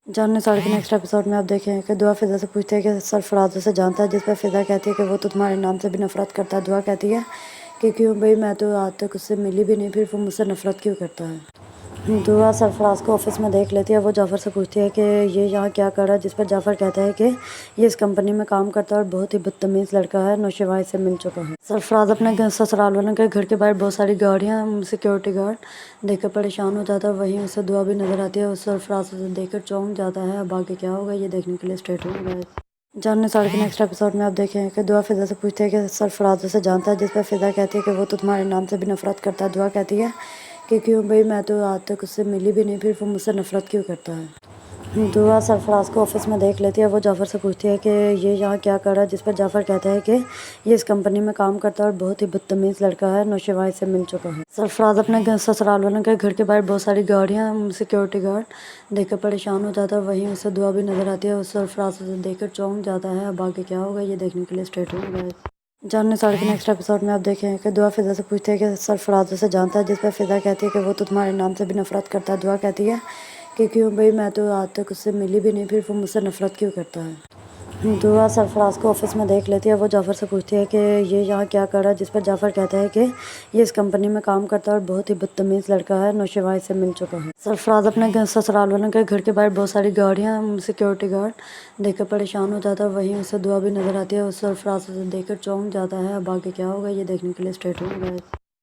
जानने साल के नेक्स्ट एपिसोड में आप देखें कि दुआ फिजा से पूछती है कि सरफराज उसे जानता है, जिस पर फिजा कहती है कि वो तो तुम्हारे नाम से भी नफरत करता है। दुआ कहती है कि क्यों भाई, मैं तो आज तक उससे मिली भी नहीं, फिर वो मुझसे नफरत क्यों करता है। दुआ सरफराज को ऑफिस में देख लेती है। वो जाफ़र से पूछती है कि ये यहाँ क्या कर रहा है, जिस पर जाफ़र कहता है कि ये इस कंपनी में काम करता है और बहुत ही बदतमीज़ लड़का है, नौशेवा से मिल चुका है। सरफराज अपने ससुराल वालों के घर के बाहर बहुत सारी गाड़ियाँ, सिक्योरिटी गार्ड देखकर परेशान हो जाता है। वहीं उसे दुआ भी नज़र आती है। उस सरफराज उसे देखकर चौंक जाता है। अब आगे क्या होगा ये देखने के लिए स्टेट होगा। जानने साल के नेक्स्ट एपिसोड में आप देखें कि दुआ फिजा से पूछती है कि सरफराज उसे जानता है, जिस पर फिजा कहती है कि वो तो तुम्हारे नाम से भी नफरत करता है। दुआ कहती है कि क्यों भाई, मैं तो आज तक उससे मिली भी नहीं, फिर वो मुझसे नफरत क्यों करता है। दुआ सरफराज को ऑफिस में देख लेती है। वो जाफ़र से पूछती है कि ये यहाँ क्या कर रहा है, जिस पर जाफ़र कहता है कि ये इस कंपनी में काम करता है और बहुत ही बदतमीज़ लड़का है, नौशेवा से मिल चुका है। सरफराज अपने ससुराल वालों के घर के बाहर बहुत सारी गाड़ियाँ, सिक्योरिटी गार्ड देखकर परेशान हो जाता है। वहीं उसे दुआ भी नज़र आती है। उस सरफराज उसे देखकर चौंक जाता है। अब आगे क्या होगा ये देखने के लिए स्टेट होगा। जानने साल के नेक्स्ट एपिसोड में आप देखें कि दुआ फिजा से पूछती है कि सरफराज उसे जानता है, जिस पर फिजा कहती है कि वो तो तुम्हारे नाम से भी नफरत करता है। दुआ कहती है कि क्यों भाई, मैं तो आज तक उससे मिली भी नहीं, फिर वो मुझसे नफरत क्यों करता है। दुआ सरफराज को ऑफिस में देख लेती है। वो जाफ़र से पूछती है कि ये यहाँ क्या कर रहा है, जिस पर जाफ़र कहता है कि ये इस कंपनी में काम करता है और बहुत ही बदतमीज़ लड़का है, नौशेवा से मिल चुका है। सरफराज अपने ससुराल वालों के घर के बाहर बहुत सारी गाड़ियाँ, सिक्योरिटी गार्ड देखकर परेशान हो जाता है। वहीं उसे दुआ भी नज़र आती है। उस सरफराज उसे देखकर चौंक जाता है। अब आगे क्या होगा ये देखने के लिए स्टेट होगा।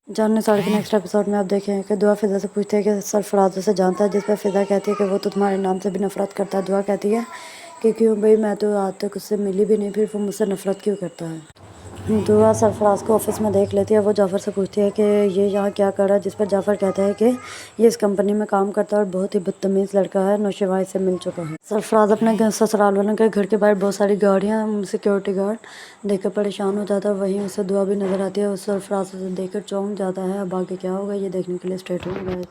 जानने साल के नेक्स्ट एपिसोड में आप देखें कि दुआ फिजा से पूछती है कि सरफराज उसे जानता है, जिस पर फिजा कहती है कि वो तो तुम्हारे नाम से भी नफरत करता है। दुआ कहती है कि क्यों भाई, मैं तो आज तक उससे मिली भी नहीं, फिर वो मुझसे नफरत क्यों करता है। दुआ सरफराज को ऑफिस में देख लेती है। वो जाफ़र से पूछती है कि ये यहाँ क्या कर रहा है, जिस पर जाफ़र कहता है कि ये इस कंपनी में काम करता है और बहुत ही बदतमीज़ लड़का है, नौशेवा से मिल चुका है। सरफराज अपने ससुराल वालों के घर के बाहर बहुत सारी गाड़ियाँ, सिक्योरिटी गार्ड देखकर परेशान हो जाता है। वहीं उसे दुआ भी नज़र आती है। उस सरफराज उसे देखकर चौंक जाता है। अब आगे क्या होगा ये देखने के लिए स्टेट होगा।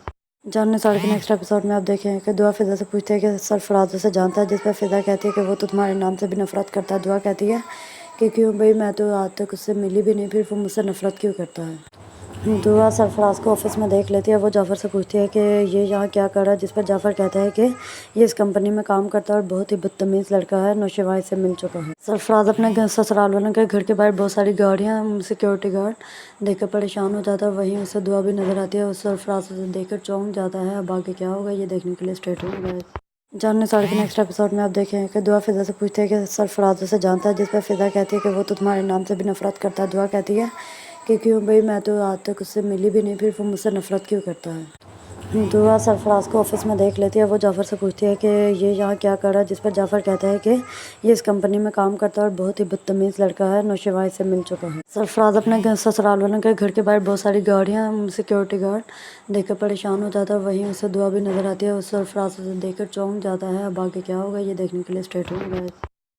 जानने साल के नेक्स्ट एपिसोड में आप देखें कि दुआ फिजा से पूछती है कि सरफराज उसे जानता है, जिस पर फिजा कहती है कि वो तो तुम्हारे नाम से भी नफरत करता है। दुआ कहती है कि क्यों भाई, मैं तो आज तक उससे मिली भी नहीं, फिर वो मुझसे नफरत क्यों करता है। दुआ सरफराज को ऑफिस में देख लेती है। वो जाफ़र से पूछती है कि ये यहाँ क्या कर रहा है, जिस पर जाफ़र कहता है कि ये इस कंपनी में काम करता है और बहुत ही बदतमीज़ लड़का है, नौशेवा से मिल चुका है। सरफराज अपने ससुराल वालों के घर के बाहर बहुत सारी गाड़ियाँ, सिक्योरिटी गार्ड देखकर परेशान हो जाता है। वहीं उसे दुआ भी नज़र आती है। उस सरफराज उसे देखकर चौंक जाता है। अब आगे क्या होगा ये देखने के लिए स्टेट होगा। जानने साल के नेक्स्ट एपिसोड में आप देखें कि दुआ फिजा से पूछती है कि सरफराज उसे जानता है, जिस पर फिजा कहती है कि वो तो तुम्हारे नाम से भी नफरत करता है। दुआ कहती है कि क्यों भाई, मैं तो आज तक उससे मिली भी नहीं, फिर वो मुझसे नफरत क्यों करता है। दुआ सरफराज को ऑफिस में देख लेती है। वो जाफ़र से पूछती है कि ये यहाँ क्या कर रहा है, जिस पर जाफ़र कहता है कि ये इस कंपनी में काम करता है और बहुत ही बदतमीज़ लड़का है, नौशेवा से मिल चुका है। सरफराज अपने ससुराल वालों के घर के बाहर बहुत सारी गाड़ियाँ, सिक्योरिटी गार्ड देखकर परेशान हो जाता है। वहीं उसे दुआ भी नज़र आती है। उस सरफराज उसे देखकर चौंक जाता है। अब आगे क्या होगा ये देखने के लिए स्टेट होगा।